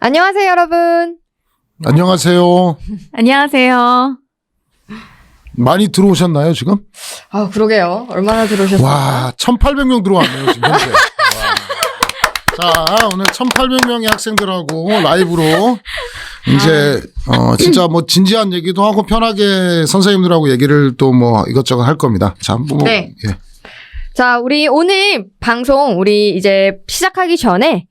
안녕하세요, 여러분. 안녕하세요. 안녕하세요. 많이 들어오셨나요, 지금? 아, 그러게요. 얼마나 들어오셨어요? 와, 1,800명 들어왔네요, 지금 현재. 자, 오늘 1,800명의 학생들하고 라이브로 이제 진짜 뭐 진지한 얘기도 하고 편하게 선생님들하고 얘기를 또 뭐 이것저것 할 겁니다. 자, 뭐 네. 예. 자, 우리 오늘 방송 우리 이제 시작하기 전에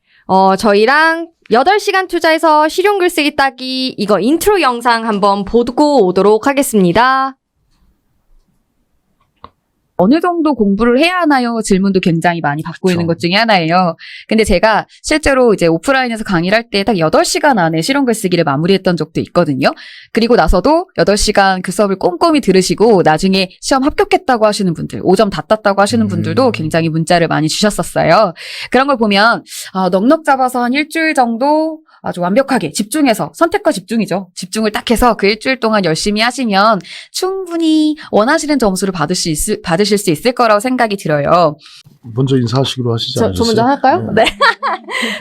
저희랑 8시간 투자해서 실용 글쓰기 따기 이거 인트로 영상 한번 보고 오도록 하겠습니다. 어느 정도 공부를 해야 하나요? 질문도 굉장히 많이 받고 있는 것 중에 하나예요. 근데 제가 실제로 이제 오프라인에서 강의를 할 때 딱 8시간 안에 실용 글쓰기를 마무리했던 적도 있거든요. 그리고 나서도 8시간 그 수업을 꼼꼼히 들으시고 나중에 시험 합격했다고 하시는 분들, 5점 다 땄다고 하시는 분들도 굉장히 문자를 많이 주셨었어요. 그런 걸 보면 넉넉 잡아서 한 일주일 정도 아주 완벽하게 집중해서 선택과 집중이죠. 집중을 딱 해서 그 일주일 동안 열심히 하시면 충분히 원하시는 점수를 받으실 수 있을 거라고 생각이 들어요. 먼저 인사하시기로 하시지 않으셨어요? 저 먼저 할까요? 네.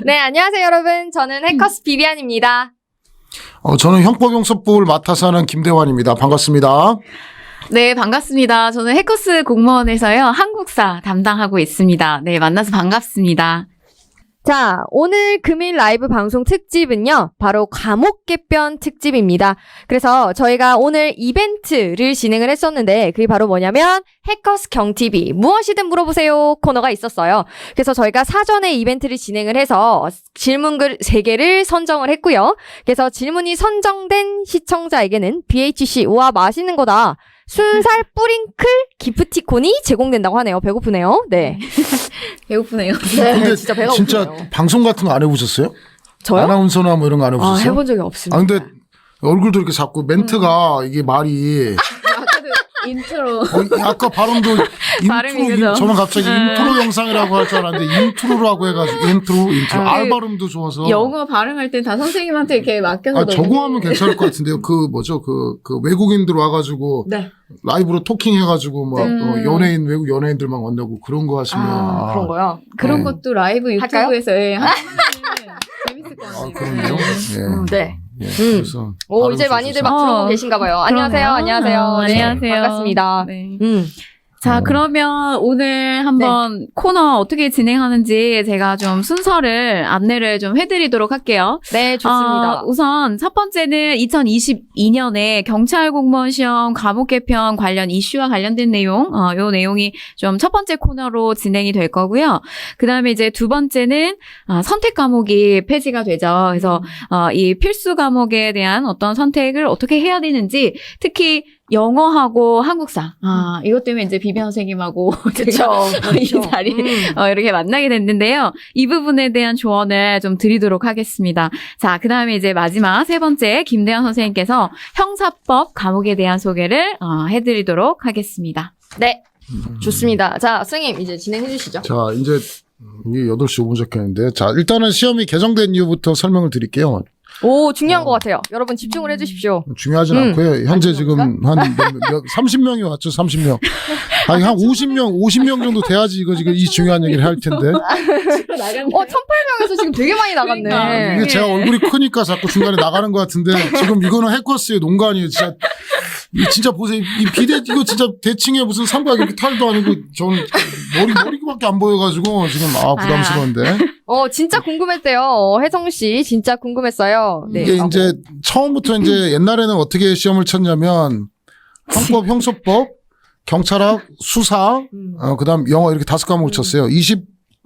네, 안녕하세요, 여러분. 저는 해커스 비비안입니다. 저는 형법용서법을 맡아서 하는 김대환입니다. 반갑습니다. 네, 반갑습니다. 저는 해커스 공무원에서요. 한국사 담당하고 있습니다. 네, 만나서 반갑습니다. 자, 오늘 금일 라이브 방송 특집은요, 바로 과목 개편 특집입니다. 그래서 저희가 오늘 이벤트를 진행을 했었는데, 그게 바로 뭐냐면, 해커스 경TV, 무엇이든 물어보세요 코너가 있었어요. 그래서 저희가 사전에 이벤트를 진행을 해서 질문글 3개를 선정을 했고요. 그래서 질문이 선정된 시청자에게는 BHC, 우와, 맛있는 거다. 순살 뿌링클 기프티콘이 제공된다고 하네요. 배고프네요. 네. 배고프네요. 네, 진짜 배가 진짜 고프네요. 방송 같은 거 안 해보셨어요? 저요? 아나운서나 뭐 이런 거 안 해보셨어요? 해본 적이 없습니다. 근데 얼굴도 이렇게 자꾸 멘트가 이게 말이 인트로. 아까 발음도 발음이 인트로 그죠? 저는 갑자기 인트로 영상이라고 할 줄 알았는데 인트로라고 해가지고 인트로 알 발음도 좋아서 영어 발음할 땐 다 선생님한테 이렇게 맡겨서 저거 하면 괜찮을 것 같은데요. 그 뭐죠 그 외국인들 와가지고 네. 라이브로 토킹 해가지고 막 연예인 외국 연예인들만 만나고 그런 거 하시면 그런 거요? 그런 네. 것도 라이브 할까요? 유튜브에서 재밌을 것 같아요. 그럼요. 네. 예, 그래서 오, 이제 많이들 막 좋으셔서. 들어오고 계신가 봐요. 안녕하세요. 그러네요. 안녕하세요. 네, 안녕하세요. 반갑습니다. 네. 네. 자, 그러면 오늘 한번 코너 어떻게 진행하는지 제가 좀 순서를 안내를 좀 해드리도록 할게요. 네, 좋습니다. 우선 첫 번째는 2022년에 경찰 공무원 시험 과목 개편 관련 이슈와 관련된 내용, 요 내용이 좀 첫 번째 코너로 진행이 될 거고요. 그 다음에 이제 두 번째는 선택 과목이 폐지가 되죠. 그래서 이 필수 과목에 대한 어떤 선택을 어떻게 해야 되는지, 특히 영어하고 한국사. 이것 때문에 이제 비비 선생님하고 제가 이 자리에 이렇게 만나게 됐는데요. 이 부분에 대한 조언을 좀 드리도록 하겠습니다. 자, 그 다음에 이제 마지막 세 번째 김대현 선생님께서 형사법 과목에 대한 소개를 해드리도록 하겠습니다. 네, 좋습니다. 자, 선생님 이제 진행해 주시죠. 자 이제 이게 8시 5분 적혀있는데 자 일단은 시험이 개정된 이유부터 설명을 드릴게요. 오, 중요한 것 같아요. 여러분 집중을 해 주십시오. 중요하진 않고요. 현재 지금 한 30명이 왔죠. 30명. 아니 한 50명 정도 돼야지 이거 지금 이 중요한 얘기를 할 텐데. 1,800명에서 지금 되게 많이 나갔네. 그러니까. 이게 제가 얼굴이 크니까 자꾸 중간에 나가는 것 같은데 지금 이거는 해커스의 농간이에요. 진짜 보세요. 이 비대 이거 진짜 대칭에 무슨 삼각 이렇게 탈도 아니고 저는 머리밖에 안 보여가지고 지금 부담스러운데. 진짜 궁금했대요. 혜성 씨 진짜 궁금했어요. 네. 이게 이제 처음부터 이제 옛날에는 어떻게 시험을 쳤냐면 형법, 형소법, 경찰학, 수사, 그다음 영어 이렇게 5과목을 쳤어요.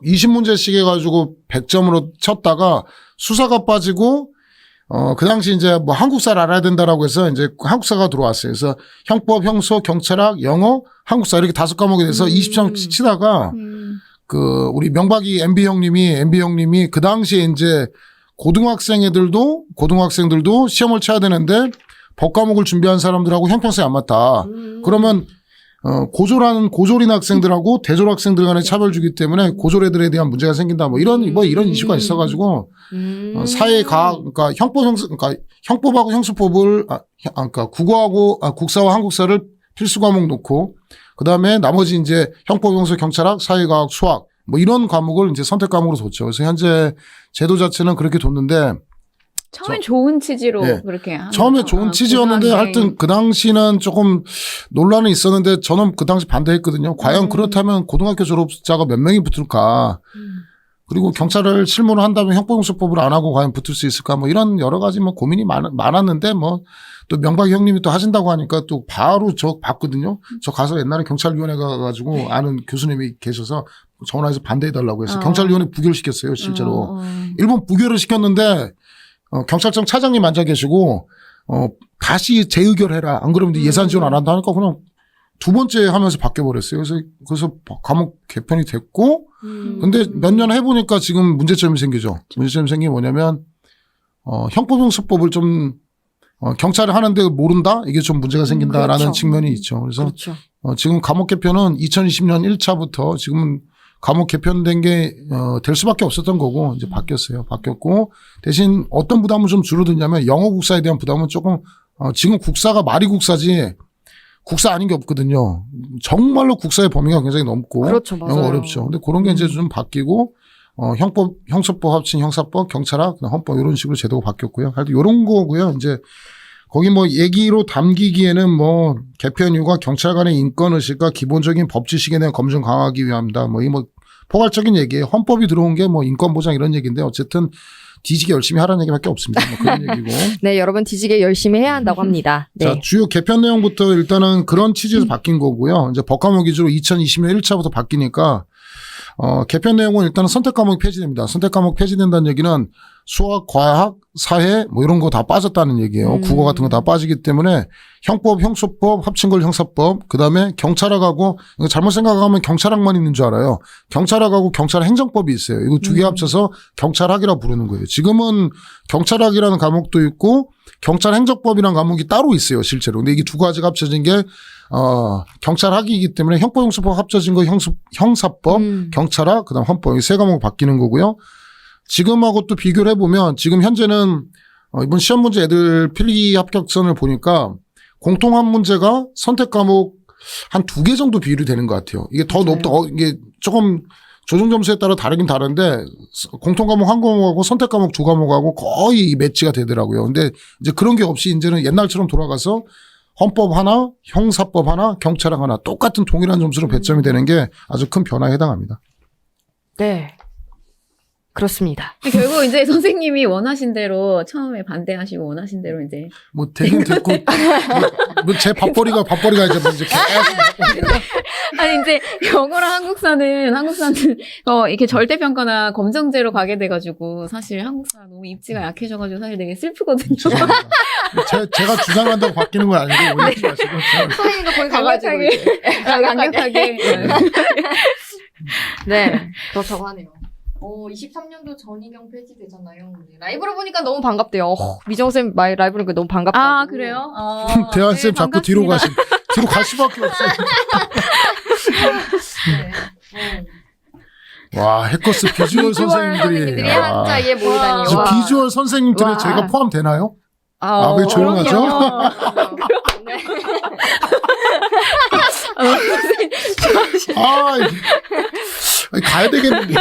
20문제씩 해가지고 100점으로 쳤다가 수사가 빠지고 그 당시 이제 뭐 한국사를 알아야 된다라고 해서 이제 한국사가 들어왔어요. 그래서 형법, 형소, 경찰학, 영어, 한국사 이렇게 5과목에 대해서 20점씩 치다가 우리 명박이 MB 형님이 그 당시에 이제 고등학생들도 시험을 쳐야 되는데 법 과목을 준비한 사람들하고 형평성이 안 맞다. 그러면 고졸인 학생들하고 대졸 학생들 간의 차별 주기 때문에 고졸 애들에 대한 문제가 생긴다. 이런 이슈가 있어가지고, 사회과학, 그러니까 형법하고 형수법을, 그러니까 국사와 한국사를 필수 과목 놓고, 그 다음에 나머지 이제 형법, 형수, 경찰학, 사회과학, 수학, 이런 과목을 이제 선택 과목으로 뒀죠. 그래서 현재 제도 자체는 그렇게 뒀는데, 처음엔 좋은 취지로 네. 그렇게 하는 처음에 거죠. 좋은 취지였는데 고등학생. 하여튼 그 당시는 조금 논란이 있었는데 저는 그 당시 반대했거든요. 과연 그렇다면 고등학교 졸업자가 몇 명이 붙을까? 그리고 경찰을 실무를 한다면 형법용서법을 안 하고 과연 붙을 수 있을까? 뭐 이런 여러 가지 뭐 고민이 많았는데 뭐 또 명박 형님이 또 하신다고 하니까 또 바로 저 봤거든요. 저 가서 옛날에 경찰위원회 가가지고 아는 교수님이 계셔서 전화해서 반대해달라고 해서 경찰위원회 부결시켰어요, 실제로. 일본 부결을 시켰는데 경찰청 차장님 앉아 계시고 다시 재의결해라. 안 그러면 예산 지원 안 한다 하니까 그냥 두 번째 하면서 바뀌어버렸어요. 그래서 감옥 개편이 됐고 근데 몇 년 해보니까 지금 문제점이 생기죠. 문제점이 생긴 게 뭐냐면 형법용서법을 좀 경찰을 하는데 모른다? 이게 좀 문제가 생긴다라는 그렇죠. 측면이 있죠. 그래서 그렇죠. 지금 감옥 개편은 2020년 1차부터 지금은 감옥 개편된 게 될 수밖에 없었던 거고 이제 바뀌었어요. 바뀌었고 대신 어떤 부담은 좀 줄어드냐면 영어 국사에 대한 부담은 조금 지금 국사가 말이 국사지 국사 아닌 게 없거든요. 정말로 국사의 범위가 굉장히 넓고 그렇죠, 맞아요. 영어 어렵죠. 근데 그런 게 이제 좀 바뀌고 형법, 형사법 합친 형사법, 경찰학, 헌법 이런 식으로 제도가 바뀌었고요. 하여튼 이런 거고요. 이제 거기 뭐 얘기로 담기기에는 뭐 개편 이유가 경찰 간의 인권 의식과 기본적인 법 지식에 대한 검증 강화하기 위함이다. 뭐 이 뭐 포괄적인 얘기에 헌법이 들어온 게 뭐 인권 보장 이런 얘기인데 어쨌든 뒤지게 열심히 하라는 얘기밖에 없습니다. 뭐 그런 얘기고. 네, 여러분 뒤지게 열심히 해야 한다고 합니다. 네. 자, 주요 개편 내용부터 일단은 그런 취지에서 바뀐 거고요. 이제 법과목 위주로 2020년 1차부터 바뀌니까 개편 내용은 일단은 선택 과목이 폐지됩니다. 선택 과목 폐지된다는 얘기는 수학, 과학, 사회 뭐 이런 거 다 빠졌다는 얘기예요. 국어 같은 거 다 빠지기 때문에 형법, 형소법, 합친 걸 형사법, 그다음에 경찰학하고 이거 잘못 생각하면 경찰학만 있는 줄 알아요. 경찰학하고 경찰 행정법이 있어요. 이거 두 개 합쳐서 경찰학이라고 부르는 거예요. 지금은 경찰학이라는 과목도 있고 경찰 행정법이라는 과목이 따로 있어요, 실제로. 근데 이게 두 가지가 합쳐진 게 경찰학이기 때문에 형법, 형소법 합쳐진 거 형사법, 경찰학, 그다음 헌법 이 세 과목 바뀌는 거고요. 지금하고 또 비교를 해보면 지금 현재는 이번 시험 문제 애들 필기 합격선을 보니까 공통한 문제가 선택 과목 한 2개 정도 비율이 되는 것 같아요. 이게 더 높다. 이게 조금 조정 점수에 따라 다르긴 다른데 공통 과목 한 과목하고 선택 과목 2과목하고 거의 매치가 되더라고요. 근데 이제 그런 게 없이 이제는 옛날처럼 돌아가서 헌법 하나, 형사법 하나, 경찰학 하나 똑같은 동일한 점수로 배점이 되는 게 아주 큰 변화에 해당합니다. 네. 그렇습니다. 결국 이제 선생님이 원하신 대로 처음에 반대하시고 원하신 대로 이제 뭐 되긴 됐고 뭐 제 밥벌이가 이제 뭐 이제 계속 아니 이제 영어랑 한국사는 이렇게 절대평가나 검정제로 가게 돼가지고 사실 한국사 너무 입지가 약해져가지고 사실 되게 슬프거든요. 제가 주장한다고 바뀌는 건 아니고 오해하지 마시고 선생님도 거기 가가지고 강력하게. 네, 그렇다고 하네요. 23년도 전이경 폐지되잖아요. 네, 라이브로 보니까 너무 반갑대요. 미정쌤 라이브로 보니까 너무 반갑다고. 아 그래요? 대한쌤 네, 자꾸 뒤로 반갑습니다. 뒤로 갈 수밖에 없어요. 와 해커스 비주얼 선생님들이 한 자리에 모이다니. 저 와. 비주얼 선생님들은 와. 저희가 포함되나요? 왜 조용하죠? 네. 가야 되겠는데.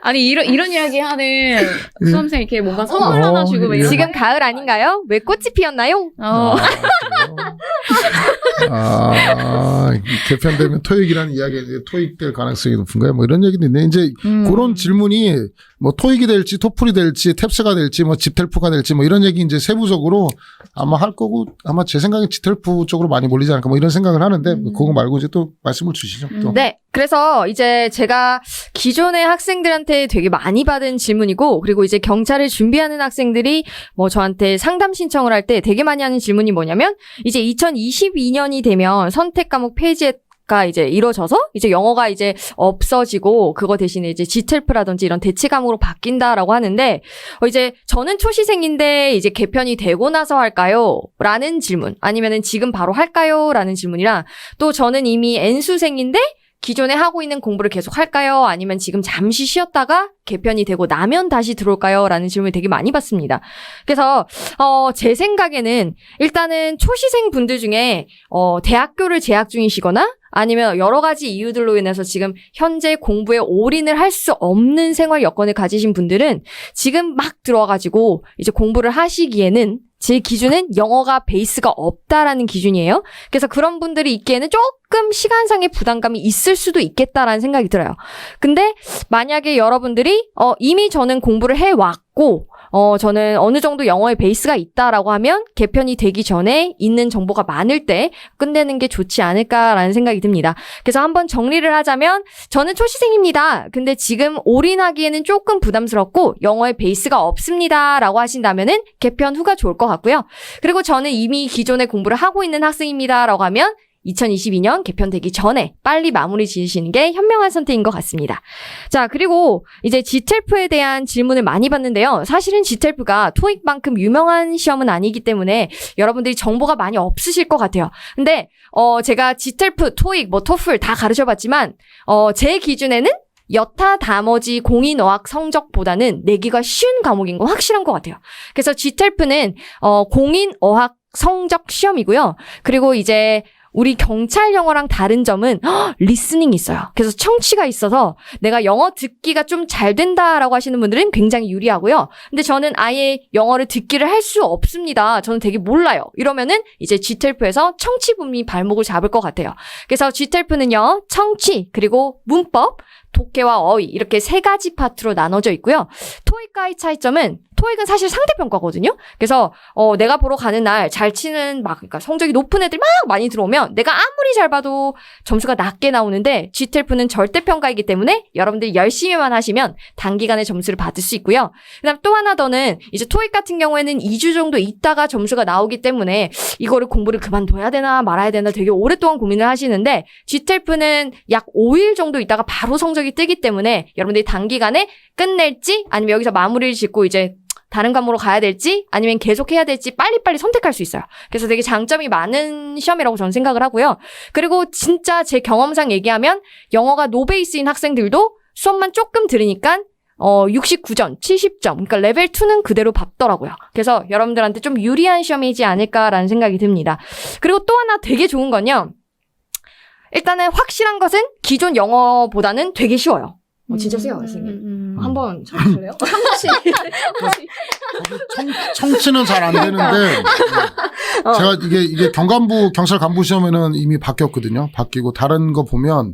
아니 이런 이야기 하는 수험생 이렇게 뭔가 선물 하나 주고 막 이런 지금 가을 아닌가요? 왜 꽃이 피었나요? 개편되면 토익이라는 이야기가 이제 토익될 가능성이 높은가요? 뭐 이런 얘기도 있네. 이제 그런 질문이 뭐 토익이 될지 토플이 될지 탭스가 될지 뭐 집텔프가 될지 뭐 이런 얘기 이제 세부적으로 아마 할 거고 아마 제 생각엔 집텔프 쪽으로 많이 몰리지 않을까 뭐 이런 생각을 하는데 그거 말고 이제 또 말씀을 주시죠. 또. 네. 그래서 이제 제가 기존의 학생들한테 되게 많이 받은 질문이고, 그리고 이제 경찰을 준비하는 학생들이 뭐 저한테 상담 신청을 할 때 되게 많이 하는 질문이 뭐냐면, 이제 2022년이 되면 선택 과목 폐지가 이제 이루어져서 이제 영어가 이제 없어지고 그거 대신에 이제 GTLP라든지 이런 대치 과목으로 바뀐다라고 하는데, 이제 저는 초시생인데 이제 개편이 되고 나서 할까요? 라는 질문, 아니면은 지금 바로 할까요? 라는 질문이랑, 또 저는 이미 N수생인데 기존에 하고 있는 공부를 계속 할까요? 아니면 지금 잠시 쉬었다가 개편이 되고 나면 다시 들어올까요? 라는 질문을 되게 많이 받습니다. 그래서 제 생각에는 일단은 초시생 분들 중에 대학교를 재학 중이시거나 아니면 여러 가지 이유들로 인해서 지금 현재 공부에 올인을 할 수 없는 생활 여건을 가지신 분들은 지금 막 들어와가지고 이제 공부를 하시기에는 제 기준은 영어가 베이스가 없다라는 기준이에요. 그래서 그런 분들이 있기에는 조금 시간상의 부담감이 있을 수도 있겠다라는 생각이 들어요. 근데 만약에 여러분들이 이미 저는 공부를 해왔고 저는 어느 정도 영어의 베이스가 있다라고 하면 개편이 되기 전에 있는 정보가 많을 때 끝내는 게 좋지 않을까라는 생각이 듭니다. 그래서 한번 정리를 하자면 저는 초시생입니다. 근데 지금 올인하기에는 조금 부담스럽고 영어의 베이스가 없습니다라고 하신다면은 개편 후가 좋을 것 같고요. 그리고 저는 이미 기존에 공부를 하고 있는 학생입니다라고 하면 2022년 개편되기 전에 빨리 마무리 지으시는 게 현명한 선택인 것 같습니다. 자, 그리고 이제 GTELF에 대한 질문을 많이 받는데요. 사실은 GTELF가 토익만큼 유명한 시험은 아니기 때문에 여러분들이 정보가 많이 없으실 것 같아요. 근데 제가 GTELF, 토익, 토플 다 가르쳐봤지만 제 기준에는 여타 나머지 공인어학 성적보다는 내기가 쉬운 과목인 건 확실한 것 같아요. 그래서 GTELF는 공인어학 성적 시험이고요. 그리고 이제 우리 경찰 영어랑 다른 점은 리스닝이 있어요. 그래서 청취가 있어서 내가 영어 듣기가 좀 잘 된다라고 하시는 분들은 굉장히 유리하고요. 근데 저는 아예 영어를 듣기를 할 수 없습니다. 저는 되게 몰라요. 이러면은 이제 GTELF에서 청취 부분이 발목을 잡을 것 같아요. 그래서 GTELF는요. 청취 그리고 문법, 독해와 어휘 이렇게 세 가지 파트로 나눠져 있고요. 토익과의 차이점은 토익은 사실 상대평가거든요. 그래서 내가 보러 가는 날 잘 치는 그러니까 성적이 높은 애들 막 많이 들어오면 내가 아무리 잘 봐도 점수가 낮게 나오는데 GTELF는 절대평가이기 때문에 여러분들이 열심히만 하시면 단기간에 점수를 받을 수 있고요. 그다음 또 하나 더는 이제 토익 같은 경우에는 2주 정도 있다가 점수가 나오기 때문에 이거를 공부를 그만둬야 되나 말아야 되나 되게 오랫동안 고민을 하시는데 GTELF는 약 5일 정도 있다가 바로 성적이 뜨기 때문에 여러분들이 단기간에 끝낼지 아니면 여기서 마무리를 짓고 이제 다른 과목으로 가야 될지 아니면 계속 해야 될지 빨리빨리 선택할 수 있어요. 그래서 되게 장점이 많은 시험이라고 저는 생각을 하고요. 그리고 진짜 제 경험상 얘기하면 영어가 노베이스인 학생들도 수업만 조금 들으니까 69점, 70점. 그러니까 레벨 2는 그대로 받더라고요. 그래서 여러분들한테 좀 유리한 시험이지 않을까라는 생각이 듭니다. 그리고 또 하나 되게 좋은 건요. 일단은 확실한 것은 기존 영어보다는 되게 쉬워요. 진짜 세요, 선생님. 한번 쳐보실래요? 청취는 잘 안 되는데 제가 이게 경간부 경찰 간부 시험에는 이미 바뀌었거든요. 바뀌고 다른 거 보면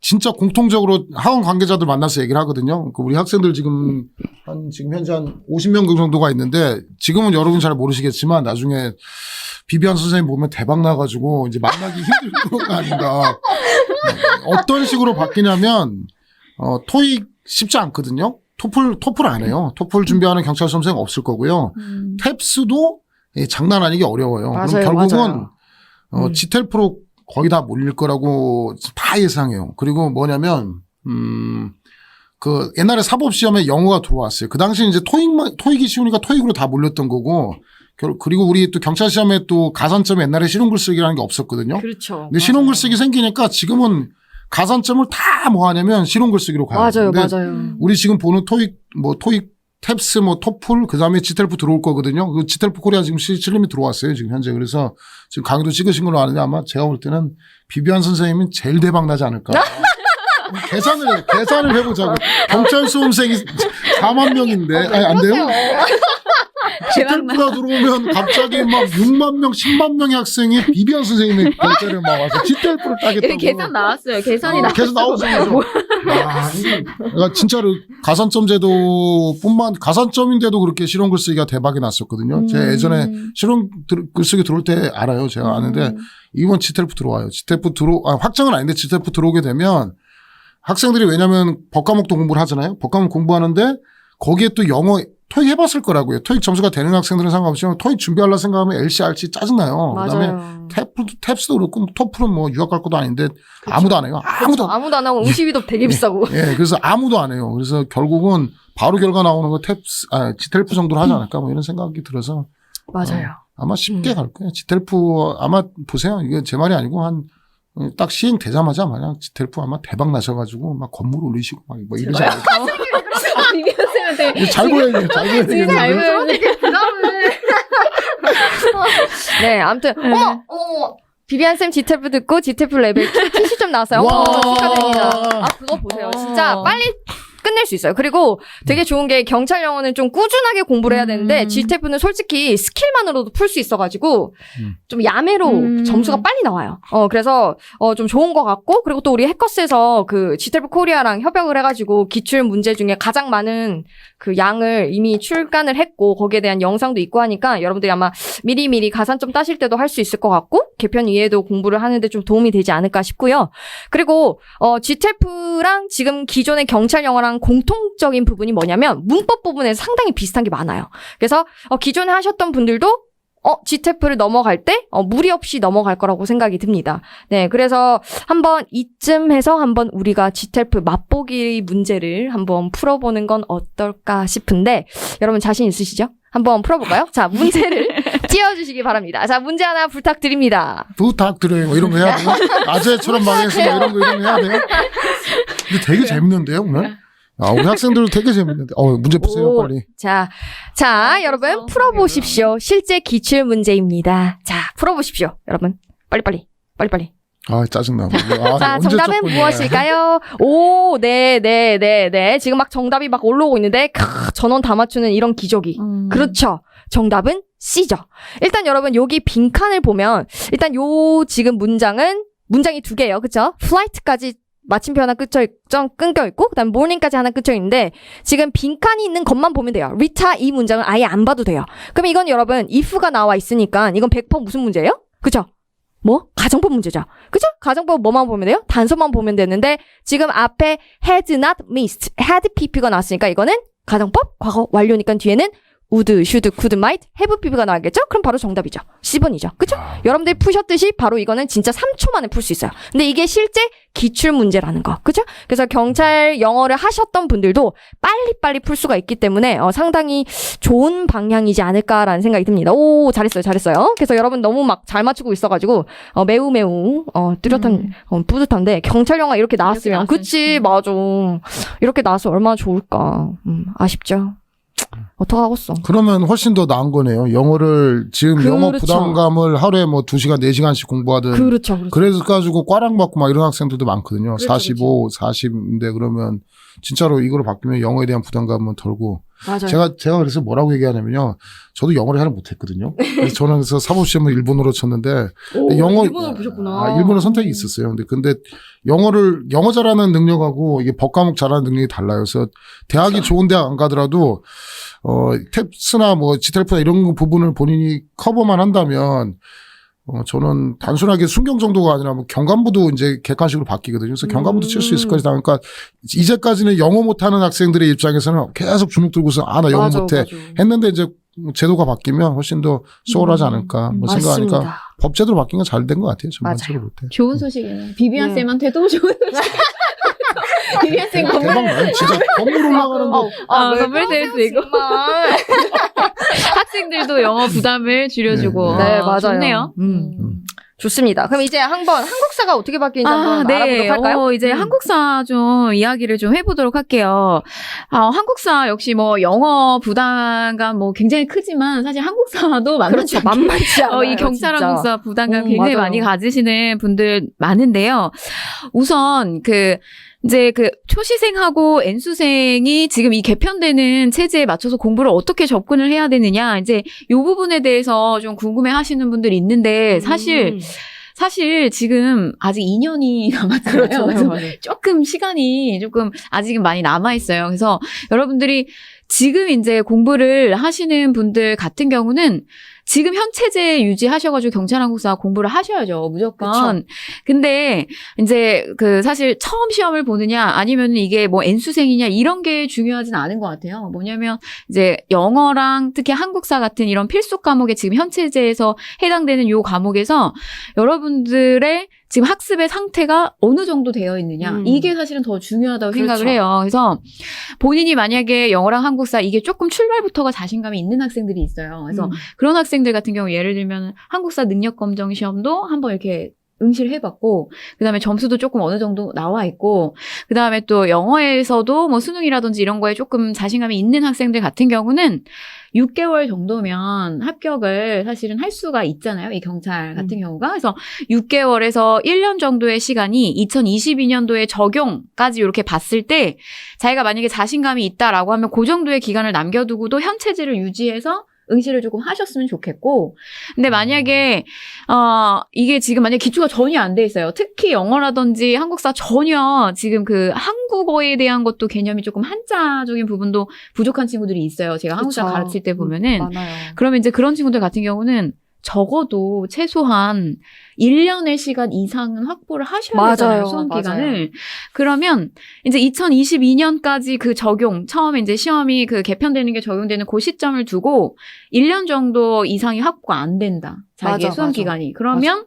진짜 공통적으로 학원 관계자들 만나서 얘기를 하거든요. 우리 학생들 지금 현재 한 50명 정도가 있는데 지금은 여러분 잘 모르시겠지만 나중에 비비안 선생님 보면 대박 나가지고 이제 만나기 힘들 거 아닌가. 어떤 식으로 바뀌냐면 토익 쉽지 않거든요. 토플 안 해요. 토플 준비하는 경찰 수험생 없을 거고요. 탭스도 장난 아니게 어려워요. 맞아요, 그럼 결국은 맞아요. GTELF로 거의 다 몰릴 거라고 다 예상해요. 그리고 뭐냐면 그 옛날에 사법 시험에 영어가 들어왔어요. 그 당시 이제 토익이 쉬우니까 토익으로 다 몰렸던 거고. 그리고 우리 또 경찰 시험에 또 가산점에 옛날에 실용글쓰기라는 게 없었거든요. 그렇죠. 근데 실용글쓰기 생기니까 지금은 가산점을 다 뭐 하냐면 실용글쓰기로 가요. 맞아요, 근데 맞아요. 우리 지금 보는 토익, 탭스, 토플, 그 다음에 GTELF 들어올 거거든요. 그 GTELF 코리아 지금 실림이 들어왔어요. 지금 현재. 그래서 지금 강의도 찍으신 걸로 아는데 아마 제가 볼 때는 비비안 선생님은 제일 대박 나지 않을까. 계산을 해보자고. 경찰 수험생이 4만 명인데. 아니, 안 돼요? GTELF가 들어오면 갑자기 막 6만 명, 10만 명의 학생이 비비안 선생님의 결제를 막 와서 GTELF를 따겠다고. 여기 계산 나왔어요. 계산이 나왔어요. 계산 나오잖아요. 그러니까 진짜로 가산점인데도 그렇게 실용글쓰기가 대박이 났었거든요. 제가 예전에 실용글쓰기 들어올 때 알아요. 제가 아는데 이번 GTELF 들어와요. 확정은 아닌데 GTELF 들어오게 되면 학생들이 왜냐면 법과목도 공부를 하잖아요. 법과목 공부하는데 거기에 또 영어 토익 해봤을 거라고요. 토익 점수가 되는 학생들은 상관없지만 토익 준비하려 생각하면 LC, RC 짜증나요. 그다음에 탭스도 그렇고 토플은 뭐 유학 갈 것도 아닌데 그쵸. 아무도 안 해요. 아무도 안 하고 응시비도 되게 비싸고. 예, 그래서 아무도 안 해요. 그래서 결국은 바로 결과 나오는 거 GTELF 정도로 하지 않을까 뭐 이런 생각이 들어서 맞아요. 아마 쉽게 갈 거예요. GTELF 아마 보세요. 이게 제 말이 아니고 한 딱 시행되자마자 마냥 지텔프 아마 대박 나셔가지고 막 건물 올리시고 막 뭐 이러지 않을까. 비비안 쌤은 되게 잘 보여야 돼요. 잘 보여야 진짜 잘 되겠는데. 보여요. 되게 부담을. 네, 아무튼 어머. 비비안 쌤 지테프 듣고 지테프 레벨 70점 나왔어요. 와. 축하드립니다. 아, 그거 보세요. 진짜 빨리 끝낼 수 있어요. 그리고 되게 좋은 게 경찰 영어는 좀 꾸준하게 공부를 해야 되는데 지테프는 솔직히 스킬만으로도 풀 수 있어가지고 좀 야매로 점수가 빨리 나와요. 그래서 좀 좋은 것 같고, 그리고 또 우리 해커스에서 그 지테프 코리아랑 협약을 해가지고 기출 문제 중에 가장 많은 그 양을 이미 출간을 했고 거기에 대한 영상도 있고 하니까 여러분들이 아마 미리미리 가산점 따실 때도 할 수 있을 것 같고 개편 이해도 공부를 하는데 좀 도움이 되지 않을까 싶고요. 그리고 GTF랑 지금 기존의 경찰 영어랑 공통적인 부분이 뭐냐면 문법 부분에서 상당히 비슷한 게 많아요. 그래서 기존에 하셨던 분들도 GTF를 넘어갈 때 무리 없이 넘어갈 거라고 생각이 듭니다. 네, 그래서 한번 이쯤 해서 한번 우리가 GTF 맛보기 문제를 한번 풀어보는 건 어떨까 싶은데 여러분 자신 있으시죠? 한번 풀어볼까요? 자, 문제를 띄워주시기 바랍니다. 자, 문제 하나 부탁드립니다. 부탁드려요. 뭐 이런 거 해야 돼요? 아재처럼 망해서 뭐 이런 거 해야 돼요? 근데 되게 재밌는데요, 오늘? 우리 학생들 되게 재밌는데. 문제 푸세요, 빨리. 자, 여러분 풀어보십시오. 실제 기출 문제입니다. 자, 풀어보십시오. 여러분. 빨리. 짜증나. 자, 정답은 무엇일까요? 오, 네. 지금 막 정답이 막 올라오고 있는데, 전원 다 맞추는 이런 기적이. 그렇죠. 정답은 C죠. 일단 여러분, 여기 빈칸을 보면, 일단 요 지금 문장이 두 개예요. 그쵸? flight까지 마침표 하나 끊겨 있고, 그 다음에 morning까지 하나 끊겨 있는데, 지금 빈칸이 있는 것만 보면 돼요. 리타 이 문장은 아예 안 봐도 돼요. 그럼 이건 여러분, if가 나와 있으니까, 이건 100% 무슨 문제예요? 그쵸? 가정법 문제죠. 그죠? 가정법 뭐만 보면 돼요? 단서만 보면 되는데, 지금 앞에 had not missed, had pp가 나왔으니까 이거는 가정법, 과거 완료니까 뒤에는 would, should, could, might, have pp가 나왔겠죠? 그럼 바로 정답이죠. C번이죠. 그죠? 여러분들이 푸셨듯이 바로 이거는 진짜 3초 만에 풀 수 있어요. 근데 이게 실제 기출 문제라는 거. 그죠? 그래서 경찰 영어를 하셨던 분들도 빨리빨리 풀 수가 있기 때문에 상당히 좋은 방향이지 않을까라는 생각이 듭니다. 오, 잘했어요. 그래서 여러분 너무 막 잘 맞추고 있어가지고 매우 뚜렷한 뿌듯한데 경찰 영화 이렇게 나왔으면 그치 맞아. 이렇게 나와서 얼마나 좋을까. 아쉽죠. 어떡하겠어. 그러면 훨씬 더 나은 거네요. 영어를 지금 영어 부담감을 하루에 뭐 2시간, 4시간씩 공부하든. 그렇죠. 그래서 가지고 꽈랑 받고 막 이런 학생들도 많거든요. 45, 40인데 그러면 진짜로 이거로 바뀌면 영어에 대한 부담감은 덜고. 맞아요. 제가 그래서 뭐라고 얘기하냐면요. 저도 영어를 잘 못했거든요. 그래서 저는 그래서 사법시험을 일본어로 쳤는데. 일본어를 보셨구나. 일본어 선택이 있었어요. 근데 영어 잘하는 능력하고 이게 법과목 잘하는 능력이 달라요. 그래서 대학이 좋은 대학 안 가더라도 탭스나 뭐 지텔프나 이런 부분을 본인이 커버만 한다면 저는 단순하게 순경 정도가 아니라 뭐 경감부도 이제 객관식으로 바뀌거든요. 그래서 경감부도 칠 수 있을 것이다. 그러니까 이제까지는 영어 못하는 학생들의 입장에서는 계속 주눅 들고서 나 영어 못해 했는데 이제 제도가 바뀌면 훨씬 더 수월하지 않을까 뭐 생각하니까 법제도로 바뀐 건 잘 된 것 같아요. 전반적으로 볼 때. 좋은 소식이네요. 비비안 쌤한테도 좋은 소식. 비비안 쌤 대박 나요. 진짜 건물 올라가는 거. 건물 셀수 있고. 학생들도 영어 부담을 줄여주고. 네, 맞아요. 좋네요. 좋습니다. 그럼 이제 한국사가 어떻게 바뀌는지 한번 알아보도록 할까요? 이제 한국사 좀 이야기를 좀 해보도록 할게요. 한국사 역시 뭐 영어 부담감 뭐 굉장히 크지만 사실 한국사도 만만치 않아요. 이 경찰 한국사 부담감 굉장히 많이 가지시는 분들 많은데요. 우선 이제 초시생하고 N수생이 지금 이 개편되는 체제에 맞춰서 공부를 어떻게 접근을 해야 되느냐. 이제 이 부분에 대해서 좀 궁금해 하시는 분들이 있는데, 사실 지금 아직 2년이 남았잖아요. 그래서 조금 시간이 아직은 많이 남아있어요. 그래서 여러분들이 지금 이제 공부를 하시는 분들 같은 경우는 지금 현 체제 유지하셔가지고 경찰 한국사 공부를 하셔야죠. 무조건. 그쵸. 근데 이제 사실 처음 시험을 보느냐 아니면 이게 뭐 N수생이냐 이런 게 중요하진 않은 것 같아요. 뭐냐면 이제 영어랑 특히 한국사 같은 이런 필수 과목에 지금 현 체제에서 해당되는 요 과목에서 여러분들의 지금 학습의 상태가 어느 정도 되어 있느냐. 이게 사실은 더 중요하다고 생각을 해요. 그래서 본인이 만약에 영어랑 한국사 이게 조금 출발부터가 자신감이 있는 학생들이 있어요. 그래서 그런 학생들 같은 경우 예를 들면 한국사 능력검정 시험도 한번 이렇게 응시를 해봤고, 그 다음에 점수도 조금 어느 정도 나와 있고, 그 다음에 또 영어에서도 뭐 수능이라든지 이런 거에 조금 자신감이 있는 학생들 같은 경우는 6개월 정도면 합격을 사실은 할 수가 있잖아요. 이 경찰 같은 경우가. 그래서 6개월에서 1년 정도의 시간이 2022년도에 적용까지 이렇게 봤을 때 자기가 만약에 자신감이 있다라고 하면 그 정도의 기간을 남겨두고도 현 체제를 유지해서 응시를 조금 하셨으면 좋겠고, 근데 만약에 이게 지금 만약에 기초가 전혀 안 돼 있어요. 특히 영어라든지 한국사 전혀 지금 그 한국어에 대한 것도 개념이 조금 한자적인 부분도 부족한 친구들이 있어요. 제가 한국사 그쵸. 가르칠 때 보면은. 많아요. 그러면 이제 그런 친구들 같은 경우는 적어도 최소한 1년의 시간 이상은 확보를 하셔야 맞아요. 되잖아요. 수험 맞아요. 기간을. 그러면 이제 2022년까지 그 적용, 처음에 이제 시험이 그 개편되는 게 적용되는 그 시점을 두고 1년 정도 이상이 확보가 안 된다. 자기의 맞아, 수험 맞아. 기간이. 그러면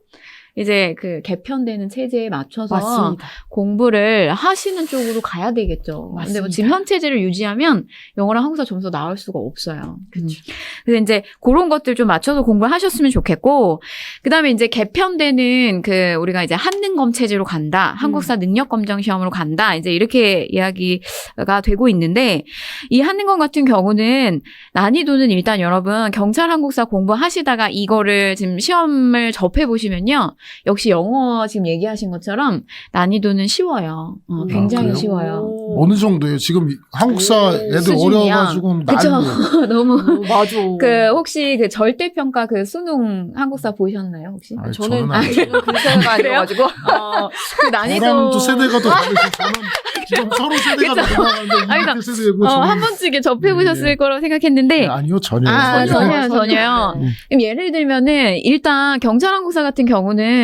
이제 그 개편되는 체제에 맞춰서 맞습니다. 공부를 하시는 쪽으로 가야 되겠죠. 근데 뭐 맞습니다. 지금 현 체제를 유지하면 영어랑 한국사 점수 나올 수가 없어요. 그쵸. 그래서 이제 그런 것들 좀 맞춰서 공부를 하셨으면 좋겠고, 그 다음에 이제 개편되는 그 우리가 이제 한능검 체제로 간다, 한국사 능력 검정 시험으로 간다, 이제 이렇게 이야기가 되고 있는데, 이 한능검 같은 경우는 난이도는 일단 여러분 경찰 한국사 공부하시다가 이거를 지금 시험을 접해 보시면요, 역시 영어 지금 얘기하신 것처럼 난이도는 쉬워요. 굉장히 그래요? 쉬워요. 어느 정도예요? 지금 한국사 애들 수준이야. 어려워가지고 그쵸. 난리예요. 너무. 맞아. 그 혹시 그 절대평가 그 수능 한국사 보셨나요 혹시? 아니, 저는 안 해요. 그 세대가 그래요? 아니어가지고. 그 난이도 저랑 또 세대가 더 다르시. 저는 지금 서로 세대가 그쵸. 다르는데 아니, 이렇게 세대고 한 번쯤 이렇게 접해보셨을 네. 거라고 생각했는데 아니요 전혀. 아, 전혀요. 네. 그럼 예를 들면은 일단 경찰 한국사 같은 경우는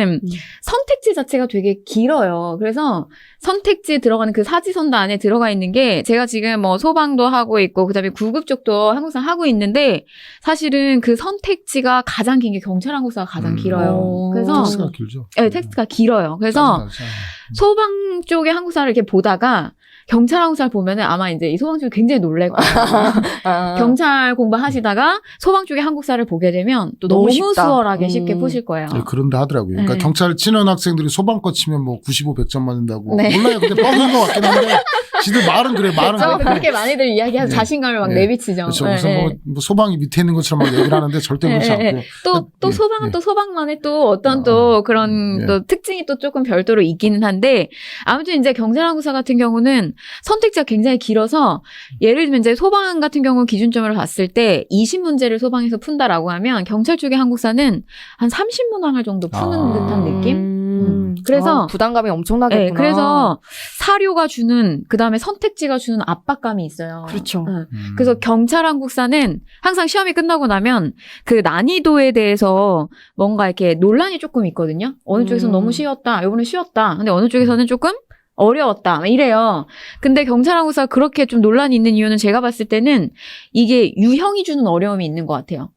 선택지 자체가 되게 길어요. 그래서 선택지에 들어가는 그 사지선도 안에 들어가 있는 게 제가 지금 뭐 소방도 하고 있고 그다음에 구급 쪽도 한국사 하고 있는데 사실은 그 선택지가 가장 긴 게 경찰 한국사가 가장 길어요. 그래서 텍스트가 길죠. 네, 텍스트가 길어요. 그래서 짜증나죠. 소방 쪽의 한국사를 이렇게 보다가 경찰 한국사를 보면은 아마 이제 이 소방 쪽이 굉장히 놀랄 거예요. 아. 경찰 공부하시다가 소방 쪽의 한국사를 보게 되면 또 너무 너무 쉽다. 수월하게 쉽게 푸실 거예요. 네, 그런데 하더라고요. 그러니까 네. 경찰 치는 학생들이 소방과 치면 뭐 95, 100점 맞는다고. 네. 몰라요. 근데 뻥인 것 같긴 한데 지들 말은 그래. 말은 그렇죠? 그래. 그렇게 많이들 이야기해서 네. 자신감을 막 네. 내비치죠. 그렇죠. 네, 무슨 네. 뭐 소방이 밑에 있는 것처럼 막 얘기를 하는데 절대 그렇지 않고. 또 예, 소방은 예. 또 소방만의 또 어떤 아, 또 그런 예. 또 특징이 또 조금 별도로 있기는 한데 아무튼 이제 경찰한국사 같은 경우는 선택지가 굉장히 길어서 예를 들면 이제 소방 같은 경우 기준점으로 봤을 때 20문제를 소방에서 푼다라고 하면 경찰 쪽의 한국사는 한 30문항을 정도 푸는 아. 듯한 느낌? 그래서 부담감이 엄청나겠구나. 네, 그래서 사료가 주는 그다음에 선택지가 주는 압박감이 있어요. 그렇죠. 응. 그래서 경찰 한국사는 항상 시험이 끝나고 나면 그 난이도에 대해서 뭔가 이렇게 논란이 조금 있거든요. 어느 쪽에서는 너무 쉬웠다, 이번에 쉬웠다. 근데 어느 쪽에서는 조금 어려웠다. 막 이래요. 근데 경찰 한국사가 그렇게 좀 논란이 있는 이유는 제가 봤을 때는 이게 유형이 주는 어려움이 있는 것 같아요.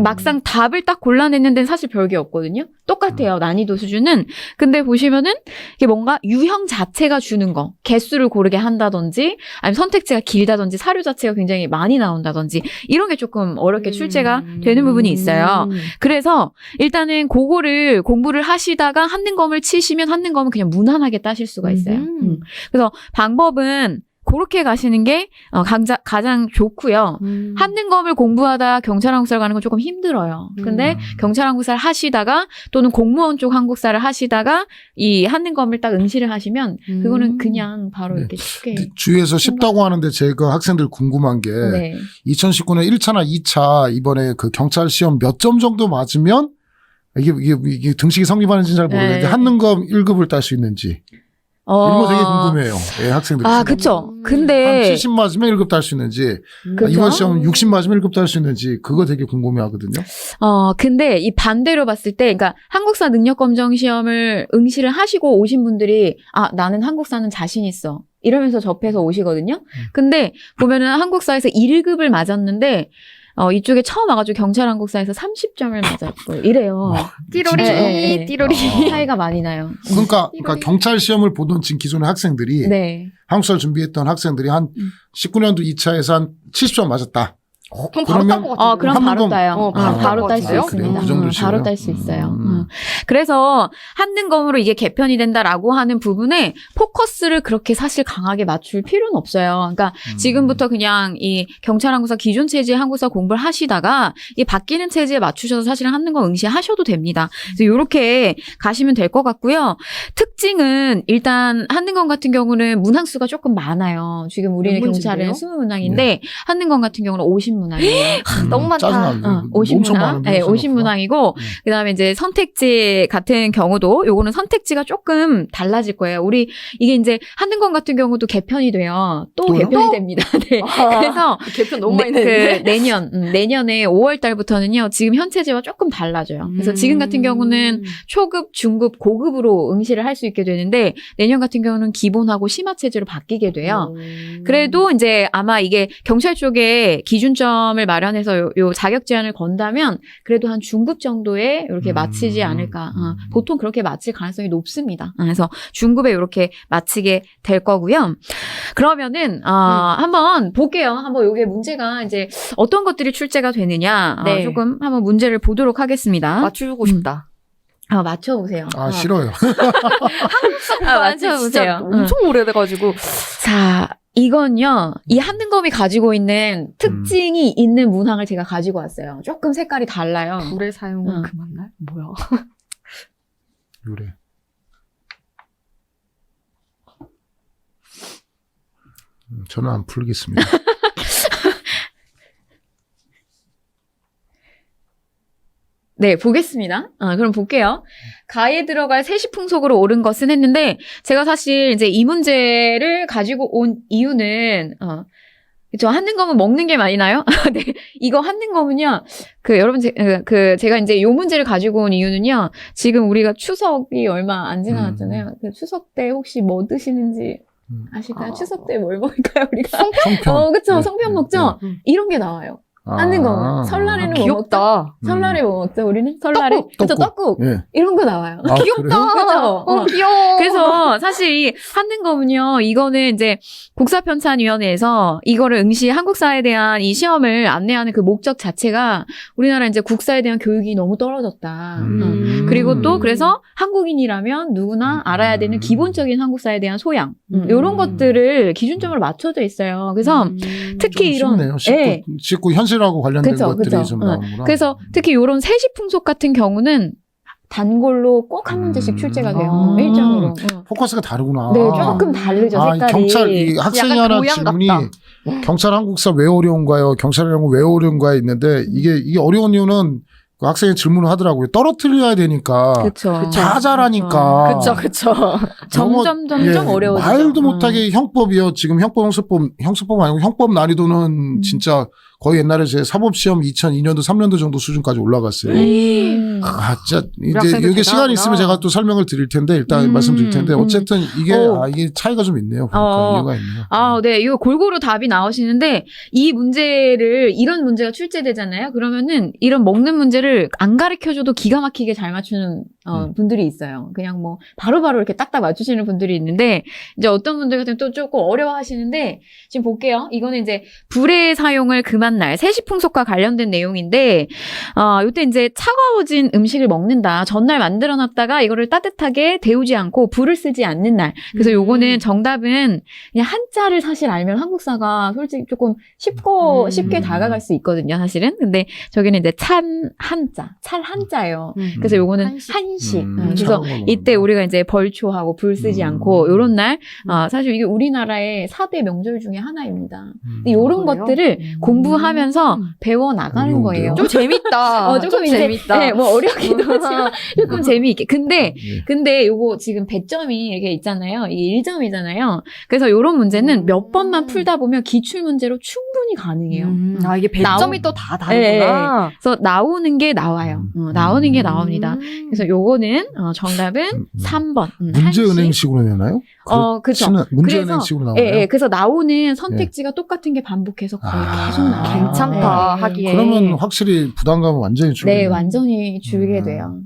막상 답을 딱 골라냈는 데는 사실 별게 없거든요. 똑같아요. 난이도 수준은. 근데 보시면은 이게 뭔가 유형 자체가 주는 거. 개수를 고르게 한다든지 아니면 선택지가 길다든지 사료 자체가 굉장히 많이 나온다든지 이런 게 조금 어렵게 출제가 되는 부분이 있어요. 그래서 일단은 그거를 공부를 하시다가 한능검을 치시면 한능검은 그냥 무난하게 따실 수가 있어요. 그래서 방법은 그렇게 가시는 게 가장 좋고요. 한능검을 공부하다 경찰 한국사를 가는 건 조금 힘들어요. 근데 경찰 한국사를 하시다가 또는 공무원 쪽 한국사를 하시다가 이 한능검을 딱 응시를 하시면 그거는 그냥 바로 네. 이렇게 쉽게. 주위에서 쉽다고 하는데 제가 학생들 궁금한 게 네. 2019년 1차나 2차 이번에 그 경찰 시험 몇 점 정도 맞으면 이게 등식이 성립하는지는 잘 모르겠는데 네. 한능검 1급을 딸 수 있는지 이런 거 되게 궁금해요. 예, 학생들이. 아, 그쵸. 한 근데 70 맞으면 1급 딸 수 있는지 그쵸? 이번 시험 60 맞으면 1급 딸 수 있는지 그거 되게 궁금해 하거든요. 근데 이 반대로 봤을 때, 그러니까 한국사 능력 검정 시험을 응시를 하시고 오신 분들이 나는 한국사는 자신 있어. 이러면서 접해서 오시거든요. 근데 보면은 한국사에서 1급을 맞았는데 이쪽에 처음 와가지고 경찰 한국사에서 30점을 맞았고 이래요. 띠로리, 네. 띠로리. 차이가 많이 나요. 그러니까 경찰 시험을 보던 지금 기존의 학생들이 네. 한국사를 준비했던 학생들이 한 19년도 2차에서 한 70점 맞았다. 그럼 바로 딸 것 같아요. 그럼 한는 바로 검- 따요. 바로 딸 수 같아요? 있습니다. 그 정도 식이요? 바로 딸 수 있어요. 그래서 한능검으로 이게 개편이 된다라고 하는 부분에 포커스를 그렇게 사실 강하게 맞출 필요는 없어요. 그러니까 지금부터 그냥 이 경찰 한국사 기존 체제 한국사 공부를 하시다가 이 바뀌는 체제에 맞추셔서 사실은 한능검 응시하셔도 됩니다. 그래서 이렇게 가시면 될 것 같고요. 특징은 일단 한능검 같은 경우는 문항수가 조금 많아요. 지금 우리는 몇 경찰은 문제인데요? 20문항인데 한능검 같은 경우는 50문항이에요. 너무 많다. 짜증나네. 엄청 50문항. 많은데, 네, 생각보다. 50문항이고, 그 다음에 이제 선택지 같은 경우도, 요거는 선택지가 조금 달라질 거예요. 우리, 이게 이제 한능검 같은 경우도 개편이 돼요. 또 또요? 개편이 됩니다. 네. 그래서, 개편 너무 많이 내는데. 내년에 5월 달부터는요, 지금 현체제와 조금 달라져요. 그래서 지금 같은 경우는 초급, 중급, 고급으로 응시를 할 수 있게 되는데, 내년 같은 경우는 기본하고 심화체제로 바뀌게 돼요. 그래도 이제 아마 이게 경찰 쪽에 기준점을 마련해서 요 자격 제한을 건다면 그래도 한 중급 정도에 이렇게 마치지 않을까. 보통 그렇게 마칠 가능성이 높습니다. 그래서 중급에 이렇게 마치게 될 거고요. 그러면은 한번 볼게요. 한번 요게 문제가 이제 어떤 것들이 출제가 되느냐 네. 조금 한번 문제를 보도록 하겠습니다. 맞추고 싶다. 맞춰보세요. 싫어요. 맞춰보세요. 진짜 엄청 오래돼가지고. 자, 이건요, 이 한능검이 가지고 있는 특징이 있는 문항을 제가 가지고 왔어요. 조금 색깔이 달라요. 불의 사용은 응. 그만날? 뭐야? 요래. 저는 안 풀겠습니다. 네, 보겠습니다. 그럼 볼게요. 가에 들어갈 세시풍속으로 옳은 것은 했는데, 제가 사실 이제 이 문제를 가지고 온 이유는, 저 한능검은 먹는 게 많이 나요? 네. 이거 한능검은요, 여러분, 제가 이제 요 문제를 가지고 온 이유는요, 지금 우리가 추석이 얼마 안 지나갔잖아요. 그 추석 때 혹시 뭐 드시는지 아실까요? 추석 때 뭘 먹을까요, 우리가? 성편. 그쵸. 네, 성편 먹죠? 네. 이런 게 나와요. 한능검은. 설날에는 뭐 먹죠? 귀엽다. 설날에 뭐 먹죠, 우리는? 설날에? 떡국, 그쵸, 떡국. 떡국. 예. 이런 거 나와요. 귀엽다. 그죠? 귀여워. 그래서 사실 이 한능검은요, 이거는 이제 국사편찬위원회에서 이거를 응시 한국사에 대한 이 시험을 안내하는 그 목적 자체가 우리나라 이제 국사에 대한 교육이 너무 떨어졌다. 그리고 또 그래서 한국인이라면 누구나 알아야 되는 기본적인 한국사에 대한 소양. 이런 것들을 기준점으로 맞춰져 있어요. 그래서 특히 이런. 쉽네요. 예. 쉽고 현실하고 관련된 그쵸, 것들이 그쵸. 좀 나오는구나. 그래서 특히 이런 세시풍속 같은 경우는 단골로 꼭 한 문제씩 출제가 돼요. 아. 일정으로. 포커스가 다르구나. 네, 조금 다르죠, 이 색깔이. 경찰, 이 학생이 약간 하나 교양 질문이 같다. 경찰 한국사 왜 어려운가요? 경찰 한국 왜 어려운가요? 있는데 이게 어려운 이유는 그 학생이 질문을 하더라고요. 떨어뜨려야 되니까. 그쵸. 다 잘하니까. 그쵸. 점점 어려워지죠. 말도 못하게 형법이요. 지금 형소법 아니고 형법 난이도는 진짜 거의 옛날에 제 사법시험 2002년도 3년도 정도 수준까지 올라갔어요. 진짜 이제 학생들 이게 시간이 대단하구나. 있으면 제가 또 설명을 드릴 텐데 일단 말씀드릴 텐데 어쨌든 이게 이게 차이가 좀 있네요. 보니까 이유가 있네요. 네. 이거 골고루 답이 나오시는데 이 문제를 이런 문제가 출제되잖아요. 그러면은 이런 먹는 문제를 안 가르쳐줘도 기가 막히게 잘 맞추는 분들이 있어요. 그냥 뭐 바로바로 이렇게 딱딱 맞추시는 분들이 있는데 이제 어떤 분들 같은 또 조금 어려워하시는데 지금 볼게요. 이거는 이제 불의 사용을 금한 날 세시풍속과 관련된 내용인데 요때 이제 차가워진 음식을 먹는다. 전날 만들어놨다가 이거를 따뜻하게 데우지 않고 불을 쓰지 않는 날. 그래서 요거는 정답은 그냥 한자를 사실 알면 한국사가 솔직히 조금 쉽게 다가갈 수 있거든요. 사실은. 근데 저기는 이제 찰 한자예요. 그래서 요거는 한식. 그래서 이때 우리가 이제 벌초하고 불 쓰지 않고 요런 날 사실 이게 우리나라의 4대 명절 중에 하나입니다. 근데 요런 그래요? 것들을 공부하면서 배워 나가는 어려운데요? 거예요. 좀 재밌다. 조금 이제, 재밌다. 네, 뭐 어렵기도 하지만 조금 재미있게. 예. 근데 요거 지금 배점이 이렇게 있잖아요. 이게 1점이잖아요. 그래서 요런 문제는 몇 번만 풀다 보면 기출문제로 충분히 가능해요. 이게 배점이 또 다 다르구나. 그래서 나오는 게 나와요. 나오는 게 나옵니다. 그래서 요거는 정답은 3번. 문제은행식으로 내나요? 그쵸. 문제은행식으로 나와요. 예. 그래서 나오는 선택지가 똑같은 게 반복해서 거의 계속 나와요. 괜찮다, 하기에. 그러면 확실히 부담감은 완전히 줄겠네요. 네, 완전히 줄게 돼요.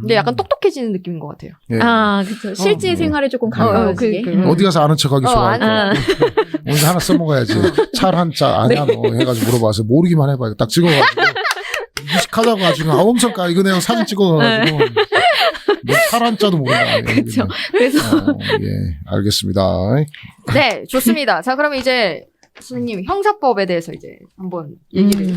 근데 약간 똑똑해지는 느낌인 것 같아요. 예. 그쵸. 실제 생활에 조금 어, 가까워지게. 그- 어디 가서 아는 척하기 좋아하고. 오늘 하나 써먹어야지. 찰 한자 아냐 너 해가지고 물어봐서 모르기만 해봐. 딱 찍어가지고 무식하다고 가지고 엄청 이거 내가 사진 찍어가지고 찰 한자도 모른다. 그렇죠. 그래서 예, 알겠습니다. 네, 좋습니다. 자, 그러면 이제 선생님 형사법에 대해서 이제 한번 얘기를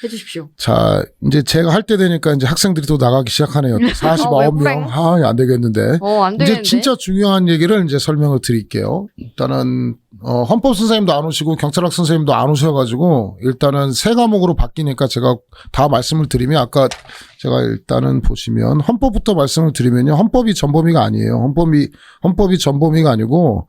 해주십시오. 자, 이제 제가 할 때 되니까 이제 학생들이 또 나가기 시작하네요. 또 49명. 안 되겠는데. 안 되겠는데. 이제 진짜 중요한 얘기를 이제 설명을 드릴게요. 일단은, 헌법 선생님도 안 오시고 경찰학 선생님도 안 오셔가지고 일단은 세 과목으로 바뀌니까 제가 다 말씀을 드리면 아까 제가 일단은 보시면 헌법부터 말씀을 드리면요. 헌법이 전범위가 아니에요. 헌법이 전범위가 아니고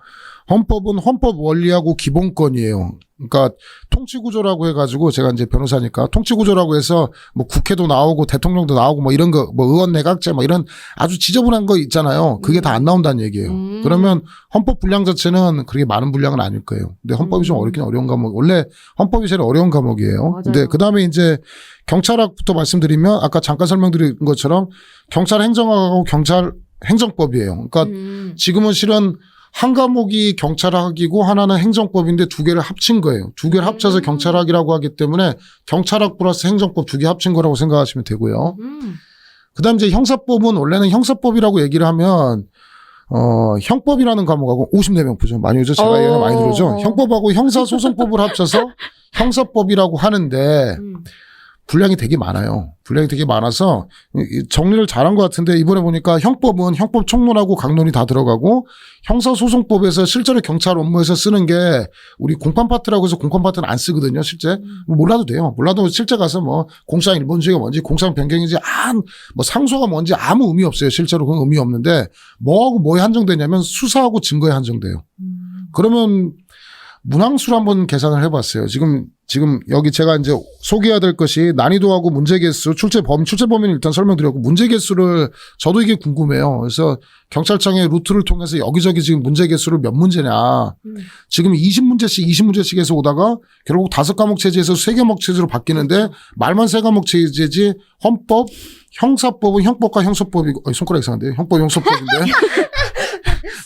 헌법은 헌법 원리하고 기본권이에요. 그러니까 통치구조라고 해가지고 제가 이제 변호사니까 통치구조라고 해서 뭐 국회도 나오고 대통령도 나오고 뭐 이런 거 뭐 의원 내각제 뭐 이런 아주 지저분한 거 있잖아요. 그게 다 안 나온다는 얘기예요. 그러면 헌법 분량 자체는 그렇게 많은 분량은 아닐 거예요. 근데 헌법이 좀 어렵긴 어려운 과목. 원래 헌법이 제일 어려운 과목이에요. 맞아요. 근데 그 다음에 이제 경찰학부터 말씀드리면 아까 잠깐 설명드린 것처럼 경찰 행정학하고 경찰 행정법이에요. 그러니까 지금은 실은 한 과목이 경찰학이고 하나는 행정법인데 두 개를 합친 거예요. 두 개를 합쳐서 경찰학이라고 하기 때문에 경찰학 플러스 행정법 두 개 합친 거라고 생각하시면 되고요. 그다음 이제 형사법은 원래는 형사법이라고 얘기를 하면 형법이라는 과목하고 54명 보죠. 많이 오죠. 제가 얘기가 많이 들어오죠. 형법하고 형사소송법을 합쳐서 형사법이라고 하는데 분량이 되게 많아요. 분량이 되게 많아서 정리를 잘한 것 같은데 이번에 보니까 형법은 형법 총론하고 강론이 다 들어가고 형사소송법에서 실제로 경찰 업무에서 쓰는 게 우리 공판 파트라고 해서 공판 파트는 안 쓰거든요. 실제 뭐 몰라도 돼요. 몰라도 실제 가서 뭐 공상 일본주의가 뭔지 공상 변경인지 뭐 상소가 뭔지 아무 의미 없어요. 실제로 그건 의미 없는데 뭐하고 뭐에 한정되냐면 수사하고 증거에 한정돼요. 그러면 문항수를 한번 계산을 해봤어요. 지금 여기 제가 이제 소개해야 될 것이 난이도하고 문제 개수, 출제 범위는 일단 설명드렸고 문제 개수를 저도 이게 궁금해요. 그래서 경찰청의 루트를 통해서 여기저기 지금 문제 개수를 몇 문제냐. 지금 20문제씩 해서 오다가 결국 5과목 체제에서 3과목 체제로 바뀌는데 말만 3과목 체제지 헌법, 형사법은 형법과 형사법이고 손가락 이상한데 형법, 형사법인데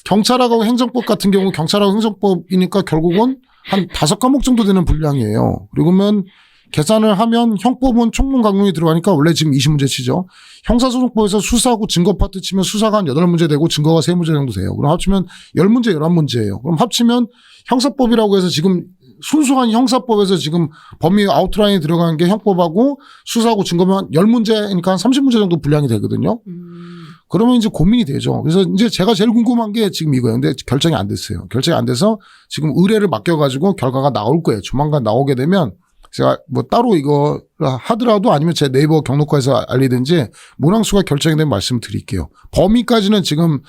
경찰하고 행정법 같은 경우 경찰하고 행정법이니까 결국은 한 5과목 정도 되는 분량이에요. 그러면 계산을 하면 형법은 총론 강론이 들어가니까 원래 지금 20문제 치죠. 형사소송법에서 수사하고 증거 파트 치면 수사가 한 8문제 되고 증거가 3문제 정도 돼요. 그럼 합치면 10문제, 11문제예요. 그럼 합치면 형사법이라고 해서 지금 순수한 형사법에서 지금 범위 아웃라인이 들어가는 게 형법하고 수사하고 증거면 10문제니까 한 30문제 정도 분량이 되거든요. 그러면 이제 고민이 되죠. 그래서 이제 제가 제일 궁금한 게 지금 이거예요. 근데 결정이 안 됐어요. 결정이 안 돼서 지금 의뢰를 맡겨가지고 결과가 나올 거예요. 조만간 나오게 되면 제가 뭐 따로 이거 하더라도 아니면 제 네이버 경로과에서 알리든지 문항수가 결정이 되면 말씀드릴게요. 범위까지는 지금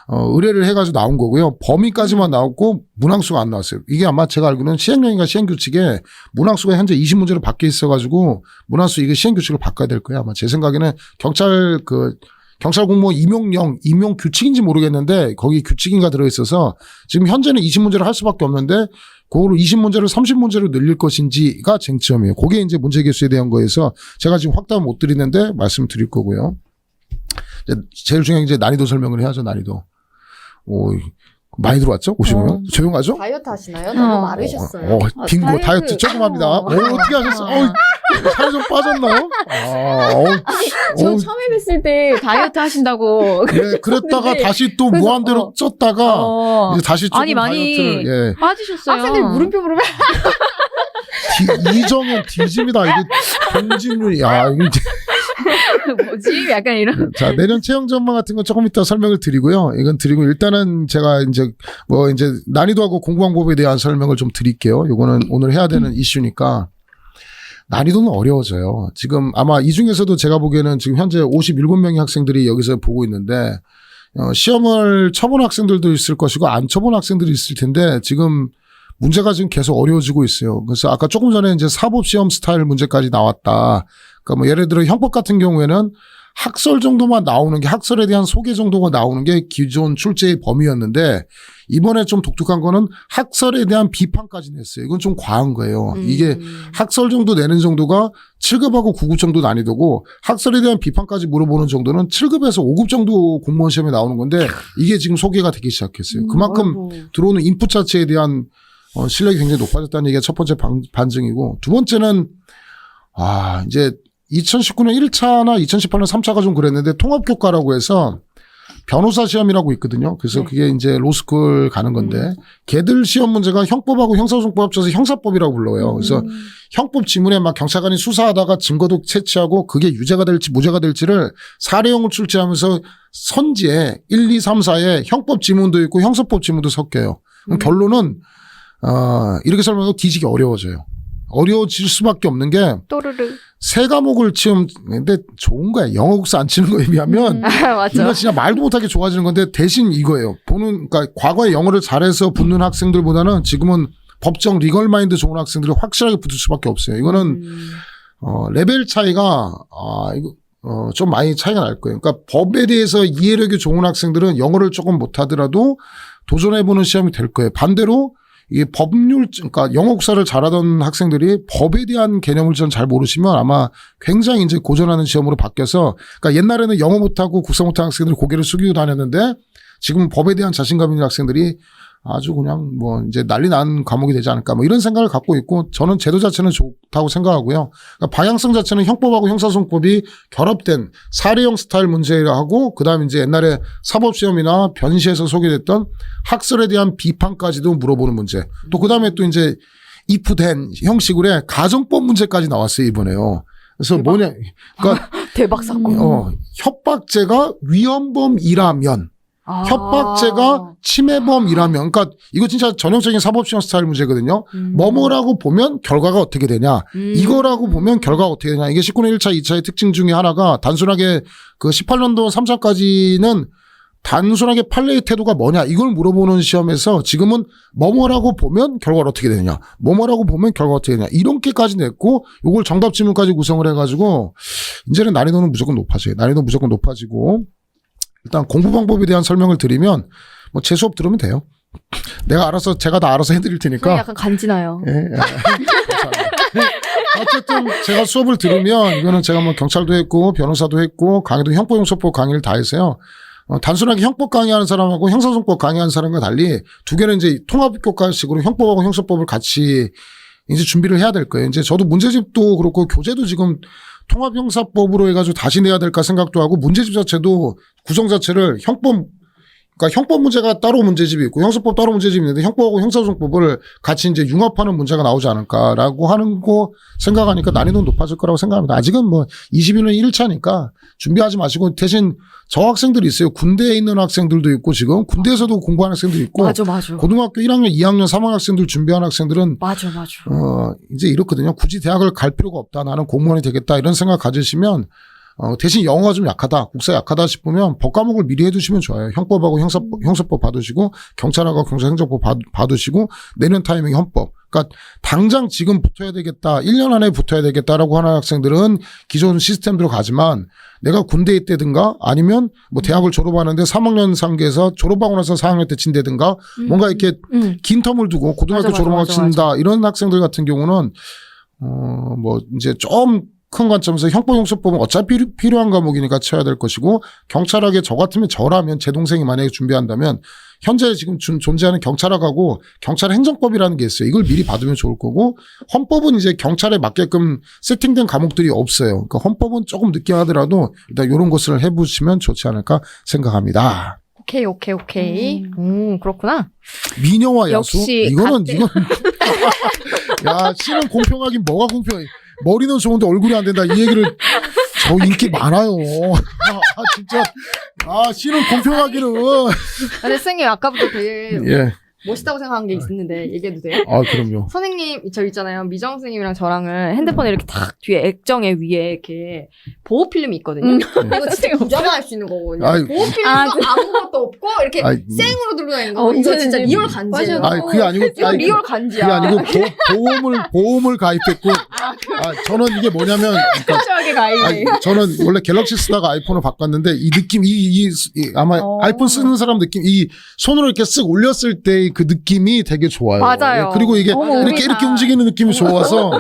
의뢰를 해가지고 나온 거고요. 범위까지만 나왔고 문항수가 안 나왔어요. 이게 아마 제가 알기로는 시행령인가 시행규칙에 문항수가 현재 20문제로 바뀌어 있어가지고 문항수 이게 시행규칙을 바꿔야 될 거예요. 아마 제 생각에는 경찰 공무원 임용 규칙인지 모르겠는데 거기 규칙인가 들어있어서 지금 현재는 20문제를 할 수밖에 없는데 그거를 20문제를 30문제로 늘릴 것인지가 쟁점이에요. 그게 이제 문제 개수에 대한 거에서 제가 지금 확답을 못 드리는데 말씀드릴 거고요. 제일 중요한 게 이제 난이도 설명을 해야죠. 난이도. 많이 들어왔죠? 오시면 조용하죠? 다이어트 하시나요? 너무 마르셨어요. 빙고 다이어트 조금 합니다. 어떻게 하셨어요? 살이 좀 빠졌나요? 저 처음에 뵀을 때 다이어트 하신다고. 네, 그랬다가 다시 또 그래서, 무한대로 쪘다가 이제 다시 조금 아니, 많이 다이어트를 빠지셨어요. 학생들이 물음표 이정현 뒤집니다. 이게 병진율이 이게 뭐지? 약간 이런. 자, 내년 채용 전망 같은 건 조금 이따 설명을 드리고요. 이건 드리고 일단은 제가 이제 난이도하고 공부방법에 대한 설명을 좀 드릴게요. 이거는 오늘 해야 되는 이슈니까. 난이도는 어려워져요. 지금 아마 이 중에서도 제가 보기에는 지금 현재 57명의 학생들이 여기서 보고 있는데 시험을 쳐본 학생들도 있을 것이고 안 쳐본 학생들이 있을 텐데 지금 문제가 지금 계속 어려워지고 있어요. 그래서 아까 조금 전에 이제 사법시험 스타일 문제까지 나왔다. 그러니까 뭐 예를 들어 형법 같은 경우에는 학설 정도만 나오는 게 학설에 대한 소개 정도가 나오는 게 기존 출제의 범위였는데 이번에 좀 독특한 거는 학설에 대한 비판까지 냈어요. 이건 좀 과한 거예요. 이게 학설 정도 내는 정도가 7급하고 9급 정도 난이도고 학설에 대한 비판까지 물어보는 정도는 7급에서 5급 정도 공무원 시험에 나오는 건데 이게 지금 소개가 되기 시작했어요. 그만큼 들어오는 인풋 자체에 대한 실력이 굉장히 높아졌다는 얘기가 첫 번째 반증이고, 두 번째는 이제 2019년 1차나 2018년 3차가 좀 그랬는데 통합교과라고 해서 변호사 시험이라고 있거든요. 그래서 네. 그게 이제 로스쿨 가는 건데 걔들 시험 문제가 형법하고 형사소송법 합쳐서 형사법이라고 불러요. 그래서 형법 지문에 막 경찰관이 수사하다가 증거도 채취하고 그게 유죄가 될지 무죄가 될지를 사례형을 출제하면서 선지에 1, 2, 3, 4에 형법 지문도 있고 형사법 지문도 섞여요. 그럼 결론은 이렇게 설명하고 뒤지기 어려워져요. 어려워질 수밖에 없는 게 또르르. 세 과목을 근데 좋은 거야. 영어 국사 안 치는 거에 비하면 맞죠. 이거 진짜 말도 못하게 좋아지는 건데 대신 이거예요. 그러니까 과거에 영어를 잘해서 붙는 학생들보다는 지금은 법정 리걸 마인드 좋은 학생들이 확실하게 붙을 수밖에 없어요. 이거는 레벨 차이가 좀 많이 차이가 날 거예요. 그러니까 법에 대해서 이해력이 좋은 학생들은 영어를 조금 못하더라도 도전해보는 시험이 될 거예요. 반대로 이 법률, 그러니까 영어 국사를 잘하던 학생들이 법에 대한 개념을 좀 잘 모르시면 아마 굉장히 이제 고전하는 시험으로 바뀌어서, 그러니까 옛날에는 영어 못하고 국사 못하는 학생들이 고개를 숙이고 다녔는데 지금 법에 대한 자신감 있는 학생들이 아주 그냥 뭐 이제 난리 난 과목이 되지 않을까 뭐 이런 생각을 갖고 있고, 저는 제도 자체는 좋다고 생각하고요. 그러니까 방향성 자체는 형법하고 형사소송법이 결합된 사례형 스타일 문제하고, 그다음에 이제 옛날에 사법시험이나 변시에서 소개됐던 학설에 대한 비판까지도 물어보는 문제. 또 그다음에 또 이제 if then 형식으로 가정법 문제까지 나왔어요, 이번에요. 그래서 대박. 뭐냐, 그러니까 대박 사건. 협박죄가 위헌범이라면, 협박죄가 침해범이라면, 그러니까 이거 진짜 전형적인 사법시험 스타일 문제거든요. 뭐뭐라고 보면 결과가 어떻게 되냐, 이거라고 보면 결과가 어떻게 되냐. 이게 19년 1차, 2차의 특징 중에 하나가 단순하게 그 18년도 3차까지는 단순하게 판례의 태도가 뭐냐 이걸 물어보는 시험에서 지금은 뭐뭐라고 보면 결과가 어떻게 되느냐, 뭐뭐라고 보면 결과가 어떻게 되냐 이렇게까지 냈고, 이걸 정답 지문까지 구성을 해가지고 이제는 난이도는 무조건 높아져요. 난이도 무조건 높아지고, 일단 공부 방법에 대한 설명을 드리면 뭐 제 수업 들으면 돼요. 제가 다 알아서 해드릴 테니까. 약간 간지나요. 예. 어쨌든 제가 수업을 들으면 이거는 제가 뭐 경찰도 했고 변호사도 했고 강의도 형법 형사법 강의를 다 해서요. 단순하게 형법 강의하는 사람하고 형사소송법 강의하는 사람과 달리 두 개는 이제 통합교과식으로 형법하고 형사법을 같이 이제 준비를 해야 될 거예요. 이제 저도 문제집도 그렇고 교재도 지금 통합형사법으로 해가지고 다시 내야 될까 생각도 하고, 문제집 자체도 구성 자체를 그러니까 형법 문제가 따로 문제집이 있고 형사법 따로 문제집이 있는데 형법하고 형사소송법을 같이 이제 융합하는 문제가 나오지 않을까라고 하는 거 생각하니까 난이도는 높아질 거라고 생각합니다. 아직은 뭐 21년 1차니까 준비하지 마시고, 대신 저 학생들이 있어요. 군대에 있는 학생들도 있고 지금 군대에서도 공부하는 학생들도 있고, 맞아. 고등학교 1학년, 2학년, 3학년 학생들 준비하는 학생들은 맞아. 이제 이렇거든요. 굳이 대학을 갈 필요가 없다. 나는 공무원이 되겠다. 이런 생각 가지시면 대신 영어가 좀 약하다, 국사 약하다 싶으면 법 과목을 미리 해두시면 좋아요. 형법하고 형사법 봐두시고, 경찰하고 경찰행정법 봐두시고, 내년 타이밍 헌법. 그러니까 당장 지금 붙어야 되겠다, 1년 안에 붙어야 되겠다라고 하는 학생들은 기존 시스템대로 가지만, 내가 군대에 있다든가 아니면 뭐 대학을 졸업하는데 3학년 상계에서 졸업하고 나서 4학년 때 친다든가 뭔가 이렇게 긴 텀을 두고 고등학교 졸업하고 친다 이런 학생들 같은 경우는 뭐 이제 좀 큰 관점에서 형법 형사법은 어차피 필요한 과목이니까 쳐야 될 것이고, 경찰학에 저 같으면 저라면 제 동생이 만약에 준비한다면 현재 지금 존재하는 경찰학하고 경찰 행정법이라는 게 있어요. 이걸 미리 받으면 좋을 거고, 헌법은 이제 경찰에 맞게끔 세팅된 과목들이 없어요. 그러니까 헌법은 조금 늦게 하더라도 일단 이런 것을 해보시면 좋지 않을까 생각합니다. 오케이. 그렇구나. 미녀와 야수? 역시 이건 야, 씨는 공평하긴 뭐가 공평해. 머리는 좋은데 얼굴이 안 된다. 이 얘기를 저 인기 많아요. 진짜. 씨는 공평하기는. 근데 선생님 아까부터 되게 예. 멋있다고 생각한 게 있는데 얘기해도 돼요? 그럼요. 선생님 저 있잖아요. 미정 선생님이랑 저랑은 핸드폰에 이렇게 탁 뒤에 액정에 위에 이렇게 보호 필름이 있거든요. 이거 진짜 부자만 할 수 있는 거거든요. 보호 필름도 아무것도 없고 이렇게 생으로 들고 다니는 거. 이거 진짜 리얼 간지예요. 그게 아니고. 이거 리얼 간지야. 그게 아니고 보험을 가입했고. 저는 이게 뭐냐면. 그러니까, 저는 원래 갤럭시 쓰다가 아이폰을 바꿨는데 이 느낌, 아마 아이폰 쓰는 사람 느낌, 이 손으로 이렇게 쓱 올렸을 때 그 느낌이 되게 좋아요. 맞아요. 그리고 이게 이렇게 움직이는 느낌이 좋아서.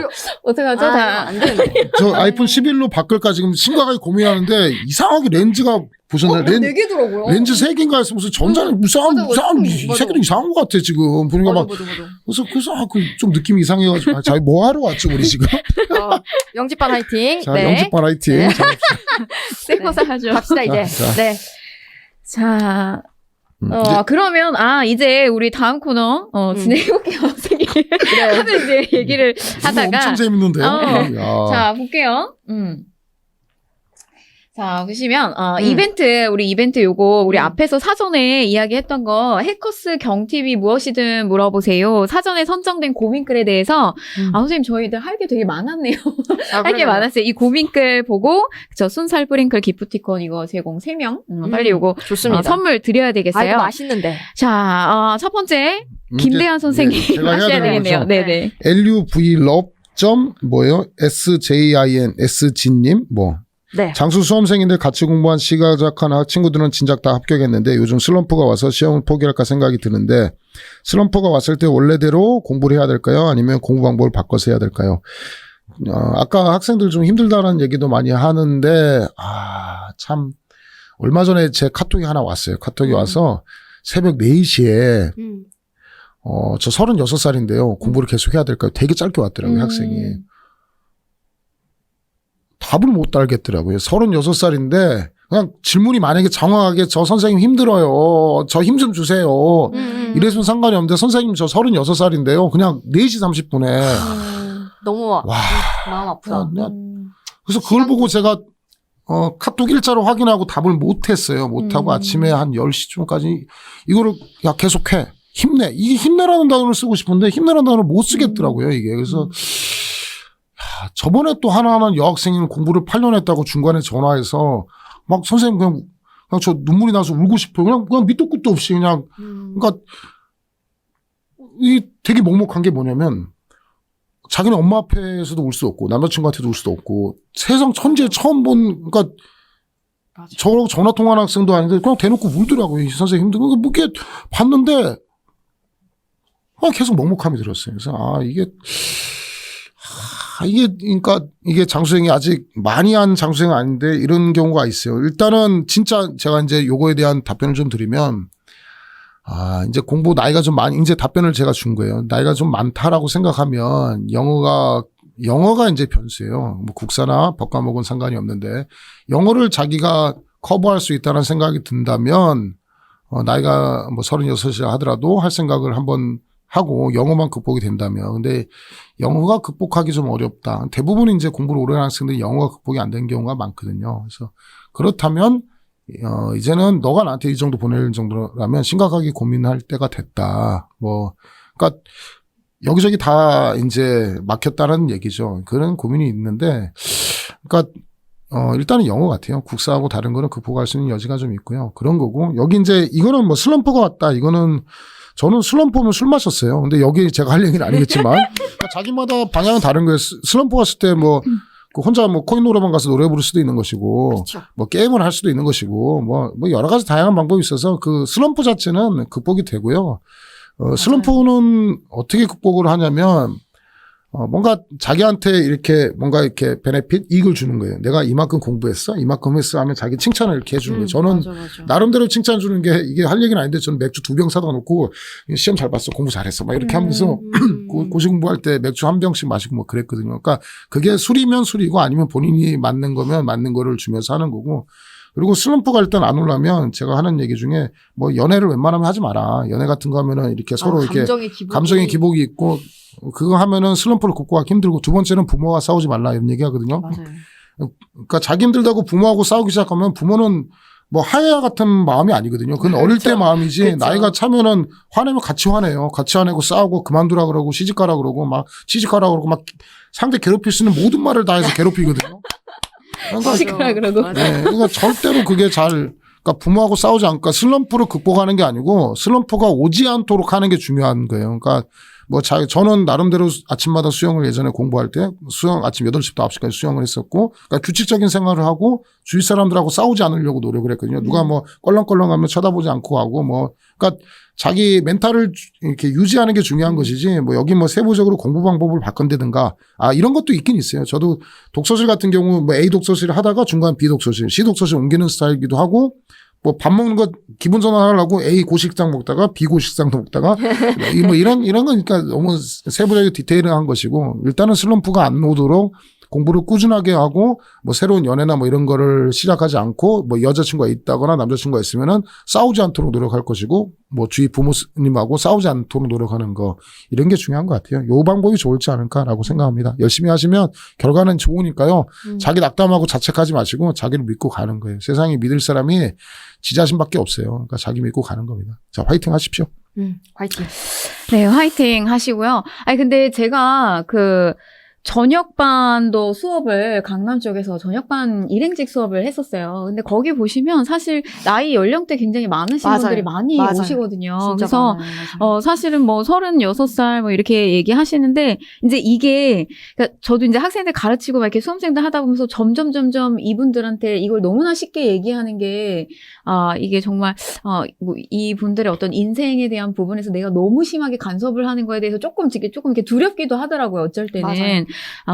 어떡하죠? 안 되는데. 저 아이폰 11로 바꿀까 지금 심각하게 고민하는데 이상하게 렌즈가 보셨나요? 네 개더라고요. 렌즈 3개인가 해서 무슨 전자는 이상한 이 맞아. 새끼들 이상한 것 같아 지금 보니까 막 그래서 좀 느낌이 이상해가지고 자 뭐 하러 왔죠 우리 지금 영집반 화이팅. 자 네. 영집반 화이팅 네. 자, 세고사 하죠. 갑시다 이제. 자. 네. 자, 이제 그러면, 이제 우리 다음 코너, 진행해볼게요, 선생님. 하는 이제 얘기를 이거 하다가. 엄청 재밌는데요. 야. 자, 볼게요. 자, 보시면, 우리 이벤트 요거, 우리 앞에서 사전에 이야기했던 거, 해커스 경팁이 무엇이든 물어보세요. 사전에 선정된 고민글에 대해서, 선생님, 저희들 할 게 되게 많았네요. 할 게 많았어요. 이 고민글 보고, 순살뿌링클 기프티콘 이거 제공 3명, 빨리 요거, 좋습니다. 선물 드려야 되겠어요. 아이고 맛있는데. 자, 첫 번째, 김대한 선생님 네, 제가 해야 하셔야 되는 되겠네요. 거죠. 네네. LUVLove 뭐예요? SJINSG님 뭐 네. 장수 수험생인데 같이 공부한 시가작 하나 친구들은 진작 다 합격했는데 요즘 슬럼프가 와서 시험을 포기할까 생각이 드는데 슬럼프가 왔을 때 원래대로 공부를 해야 될까요? 아니면 공부 방법을 바꿔서 해야 될까요? 아까 학생들 좀 힘들다는 얘기도 많이 하는데 참 얼마 전에 제 카톡이 하나 왔어요. 카톡이 와서 새벽 4시에 저 36살인데요. 공부를 계속 해야 될까요? 되게 짧게 왔더라고요, 학생이. 답을 못 달겠더라고요. 36살인데 그냥 질문이 만약에 장황하게 저 선생님 힘들어요. 저 힘 좀 주세요. 이랬으면 상관이 없는데 선생님 저 36살인데요. 그냥 4시 30분에. 너무 마음 아프다. 그래서 그걸 보고 제가 카톡 일자로 확인하고 답을 못 했어요. 못 하고 아침에 한 10시쯤까지 이거를 야 계속해. 힘내. 이게 힘내라는 단어를 쓰고 싶은데 힘내라는 단어를 못 쓰겠더라고요, 이게. 그래서 저번에 또 하나하나 여학생이 공부를 8년 했다고 중간에 전화해서 막 선생님 그냥 저 눈물이 나서 울고 싶어요. 그냥 밑도 끝도 없이 그냥 그러니까 이 되게 먹먹한 게 뭐냐면 자기네 엄마 앞에서도 울 수 없고 남자친구한테도 울 수도 없고 세상 천지에 처음 본 그러니까 저하고 전화 통화한 학생도 아닌데 그냥 대놓고 울더라고요. 이 선생님 힘들고 뭐 이게 봤는데 계속 먹먹함이 들었어요. 그래서 그러니까 이게 장수생이 아직 많이 한 장수생은 아닌데 이런 경우가 있어요. 일단은 진짜 제가 이제 요거에 대한 답변을 좀 드리면 이제 공부 나이가 좀 많이 이제 답변을 제가 준 거예요. 나이가 좀 많다라고 생각하면 영어가 이제 변수예요. 뭐 국사나 법 과목은 상관이 없는데 영어를 자기가 커버할 수 있다는 생각이 든다면 나이가 뭐 36이라 하더라도 할 생각을 한번 하고 영어만 극복이 된다면. 근데 영어가 극복하기 좀 어렵다. 대부분 이제 공부를 오래 하는 학생들이 영어가 극복이 안 되는 경우가 많거든요. 그래서 그렇다면 이제는 너가 나한테 이 정도 보낼 정도라면 심각하게 고민할 때가 됐다. 그러니까 여기저기 다 이제 막혔다는 얘기죠. 그런 고민이 있는데, 그러니까 일단은 영어 같아요. 국사하고 다른 거는 극복할 수 있는 여지가 좀 있고요. 그런 거고 여기 이제 이거는 뭐 슬럼프가 왔다. 이거는 저는 슬럼프면 술 마셨어요. 근데 여기 제가 할 얘기는 아니겠지만 그러니까 자기마다 방향은 다른 거예요. 슬럼프 왔을 때 뭐 혼자 뭐 코인 노래방 가서 노래 부를 수도 있는 것이고 그렇죠. 뭐 게임을 할 수도 있는 것이고 뭐 여러 가지 다양한 방법이 있어서 그 슬럼프 자체는 극복이 되고요. 슬럼프는 어떻게 극복을 하냐면 뭔가 자기한테 이렇게 뭔가 이렇게 베네핏 이익을 주는 거예요. 내가 이만큼 공부했어? 이만큼 했어? 하면 자기 칭찬을 이렇게 해주는 거예요. 저는 맞아. 나름대로 칭찬 주는 게 이게 할 얘기는 아닌데 저는 맥주 2병 사다 놓고 시험 잘 봤어. 공부 잘했어. 막 이렇게 하면서 고시 공부할 때 맥주 1병씩 마시고 뭐 그랬거든요. 그러니까 그게 술이면 술이고 아니면 본인이 맞는 거면 맞는 거를 주면서 하는 거고 그리고 슬럼프가 일단 안 오려면 제가 하는 얘기 중에 뭐 연애를 웬만하면 하지 마라. 연애 같은 거 하면은 이렇게 서로 이렇게 감정의 기복이 있고 그거 하면은 슬럼프를 극복하기 힘들고 두 번째는 부모와 싸우지 말라 이런 얘기 하거든요. 맞아요. 그러니까 자기 힘들다고 부모하고 싸우기 시작하면 부모는 뭐 하야 같은 마음이 아니거든요. 그건 어릴 때 마음이지 그렇죠. 나이가 차면은 화내면 같이 화내요. 같이 화내고 싸우고 그만두라 그러고 시집가라 그러고 막 시집가라 그러고 막 상대 괴롭힐 수 있는 모든 말을 다 해서 괴롭히거든요. 그러니까, 시끄라 그러고. 네, 그러니까 절대로 그게 그러니까 부모하고 싸우지 않고 슬럼프를 극복하는 게 아니고 슬럼프가 오지 않도록 하는 게 중요한 거예요. 그러니까 뭐 저는 나름대로 아침마다 수영을 예전에 공부할 때 수영 아침 8시부터 9시까지 수영을 했었고 그러니까 규칙적인 생활을 하고 주위 사람들하고 싸우지 않으려고 노력을 했거든요. 누가 뭐 껄렁껄렁하면 쳐다보지 않고 하고 뭐 그러니까 자기 멘탈을 이렇게 유지하는 게 중요한 것이지 뭐 여기 뭐 세부적으로 공부 방법을 바꾼다든가 이런 것도 있긴 있어요. 저도 독서실 같은 경우 뭐 A 독서실을 하다가 중간 B 독서실, C 독서실 옮기는 스타일이기도 하고 뭐 밥 먹는 거 기분 전환하려고 A 고식당 먹다가 B 고식당도 먹다가 뭐 이런 거니까 너무 세부적이고 디테일한 것이고 일단은 슬럼프가 안 오도록 공부를 꾸준하게 하고 뭐 새로운 연애나 뭐 이런 거를 시작하지 않고 뭐 여자친구가 있다거나 남자친구가 있으면은 싸우지 않도록 노력할 것이고 뭐 주위 부모님하고 싸우지 않도록 노력하는 거 이런 게 중요한 것 같아요. 요 방법이 좋을지 않을까라고 생각합니다. 열심히 하시면 결과는 좋으니까요. 자기 낙담하고 자책하지 마시고 자기를 믿고 가는 거예요. 세상에 믿을 사람이 지 자신밖에 없어요. 그러니까 자기 믿고 가는 겁니다. 자, 화이팅 하십시오. 화이팅. 네, 화이팅 하시고요. 아니, 근데 제가 저녁반도 수업을 강남 쪽에서 저녁반 일행직 수업을 했었어요. 근데 거기 보시면 사실 나이 연령대 굉장히 많으신 맞아요. 분들이 많이 맞아요. 오시거든요. 진짜 그래서 많아요. 사실은 뭐 36살 뭐 이렇게 얘기하시는데 이제 이게 그러니까 저도 이제 학생들 가르치고 막 이렇게 수험생들 하다 보면서 점점 이분들한테 이걸 너무나 쉽게 얘기하는 게 이게 정말 뭐 이분들의 어떤 인생에 대한 부분에서 내가 너무 심하게 간섭을 하는 거에 대해서 조금 이렇게 두렵기도 하더라고요. 어쩔 때는. 맞아요.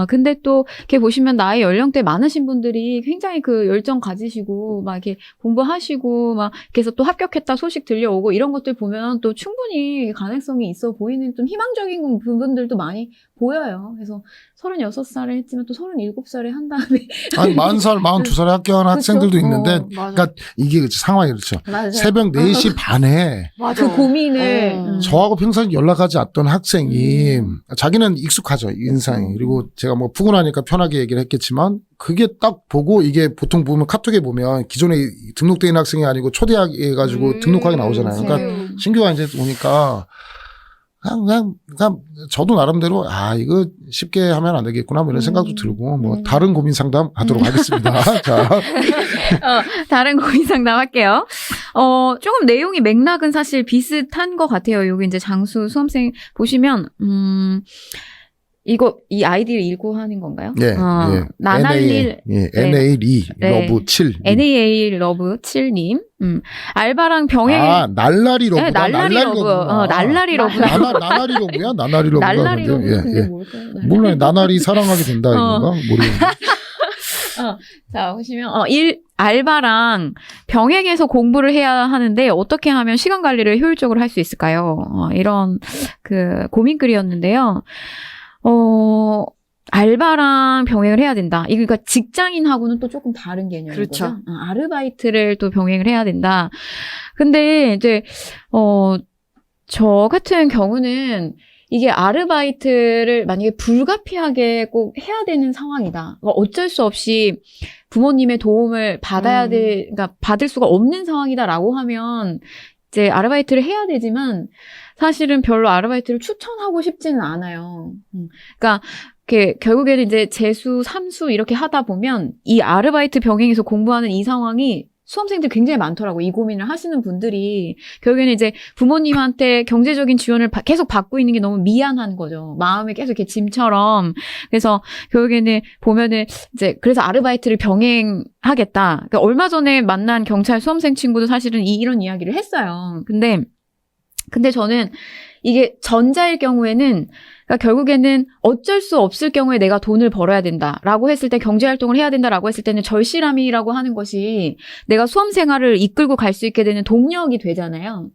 근데 또 이렇게 보시면 나이 연령대 많으신 분들이 굉장히 그 열정 가지시고 막 이렇게 공부하시고 막 이렇게 해서 또 합격했다 소식 들려오고 이런 것들 보면 또 충분히 가능성이 있어 보이는 좀 희망적인 부분들도 많이 보여요. 그래서 36살에 했지만 또 37살에 한 다음에 한 40살, 42살에 합격하는 학생들도 있는데 그러니까 이게 상황이 그렇죠. 맞아요. 새벽 4시 반에 그 고민을 저하고 평소에 연락하지 않던 학생이 자기는 익숙하죠. 인상이. 그리고 제가 뭐 푸근하니까 편하게 얘기를 했겠지만 그게 딱 보고 이게 보통 보면 카톡에 보면 기존에 등록돼 있는 학생이 아니고 초대하게 해가지고 등록하게 나오잖아요. 그러니까 신규가 이제 오니까 그냥 저도 나름대로 이거 쉽게 하면 안 되겠구나 뭐 이런 생각도 들고 뭐 다른 고민 상담 하도록 하겠습니다. 자. 다른 고민 상담할게요. 조금 내용이 맥락은 사실 비슷한 것 같아요. 여기 이제 장수 수험생 보시면 이 아이디를 읽고 하는 건가요? 예, 예. 나날릴 NA2 네. 러브 7. NAA 러브 7님. 알바랑 병행. 날라리 러브. 네, 날라리 러브. 날라리 러브. 나날이 러브야? 나날이 러브가. 날라리 러브. 예, 근데 예. 뭘까요? 몰라요. 나날이 사랑하게 된다 이건가? 모르겠는데. 자, 보시면 알바랑 병행해서 공부를 해야 하는데 어떻게 하면 시간 관리를 효율적으로 할 수 있을까요? 이런 고민글이었는데요. 알바랑 병행을 해야 된다. 이거 그러니까 직장인하고는 또 조금 다른 개념이죠. 그렇죠. 아르바이트를 또 병행을 해야 된다. 근데 이제 저 같은 경우는 이게 아르바이트를 만약에 불가피하게 꼭 해야 되는 상황이다. 어쩔 수 없이 부모님의 도움을 그러니까 받을 수가 없는 상황이다라고 하면 이제 아르바이트를 해야 되지만 사실은 별로 아르바이트를 추천하고 싶지는 않아요. 그러니까 결국에는 이제 재수, 삼수 이렇게 하다 보면 이 아르바이트 병행해서 공부하는 이 상황이 수험생들 굉장히 많더라고. 이 고민을 하시는 분들이 결국에는 이제 부모님한테 경제적인 지원을 계속 받고 있는 게 너무 미안한 거죠. 마음에 계속 이렇게 짐처럼. 그래서 결국에는 보면은 이제 그래서 아르바이트를 병행하겠다. 그러니까 얼마 전에 만난 경찰 수험생 친구도 사실은 이런 이야기를 했어요. 근데 저는 이게 전자일 경우에는 그러니까 결국에는 어쩔 수 없을 경우에 내가 돈을 벌어야 된다라고 했을 때 경제활동을 해야 된다라고 했을 때는 절실함이라고 하는 것이 내가 수험 생활을 이끌고 갈 수 있게 되는 동력이 되잖아요.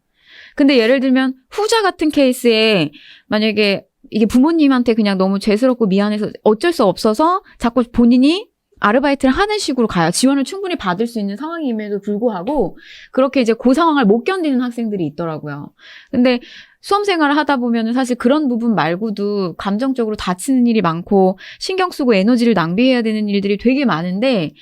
근데 예를 들면 후자 같은 케이스에 만약에 이게 부모님한테 그냥 너무 죄스럽고 미안해서 어쩔 수 없어서 자꾸 본인이 아르바이트를 하는 식으로 가요. 지원을 충분히 받을 수 있는 상황임에도 불구하고 그렇게 이제 그 상황을 못 견디는 학생들이 있더라고요. 근데 수험 생활을 하다 보면은 사실 그런 부분 말고도 감정적으로 다치는 일이 많고 신경 쓰고 에너지를 낭비해야 되는 일들이 되게 많은데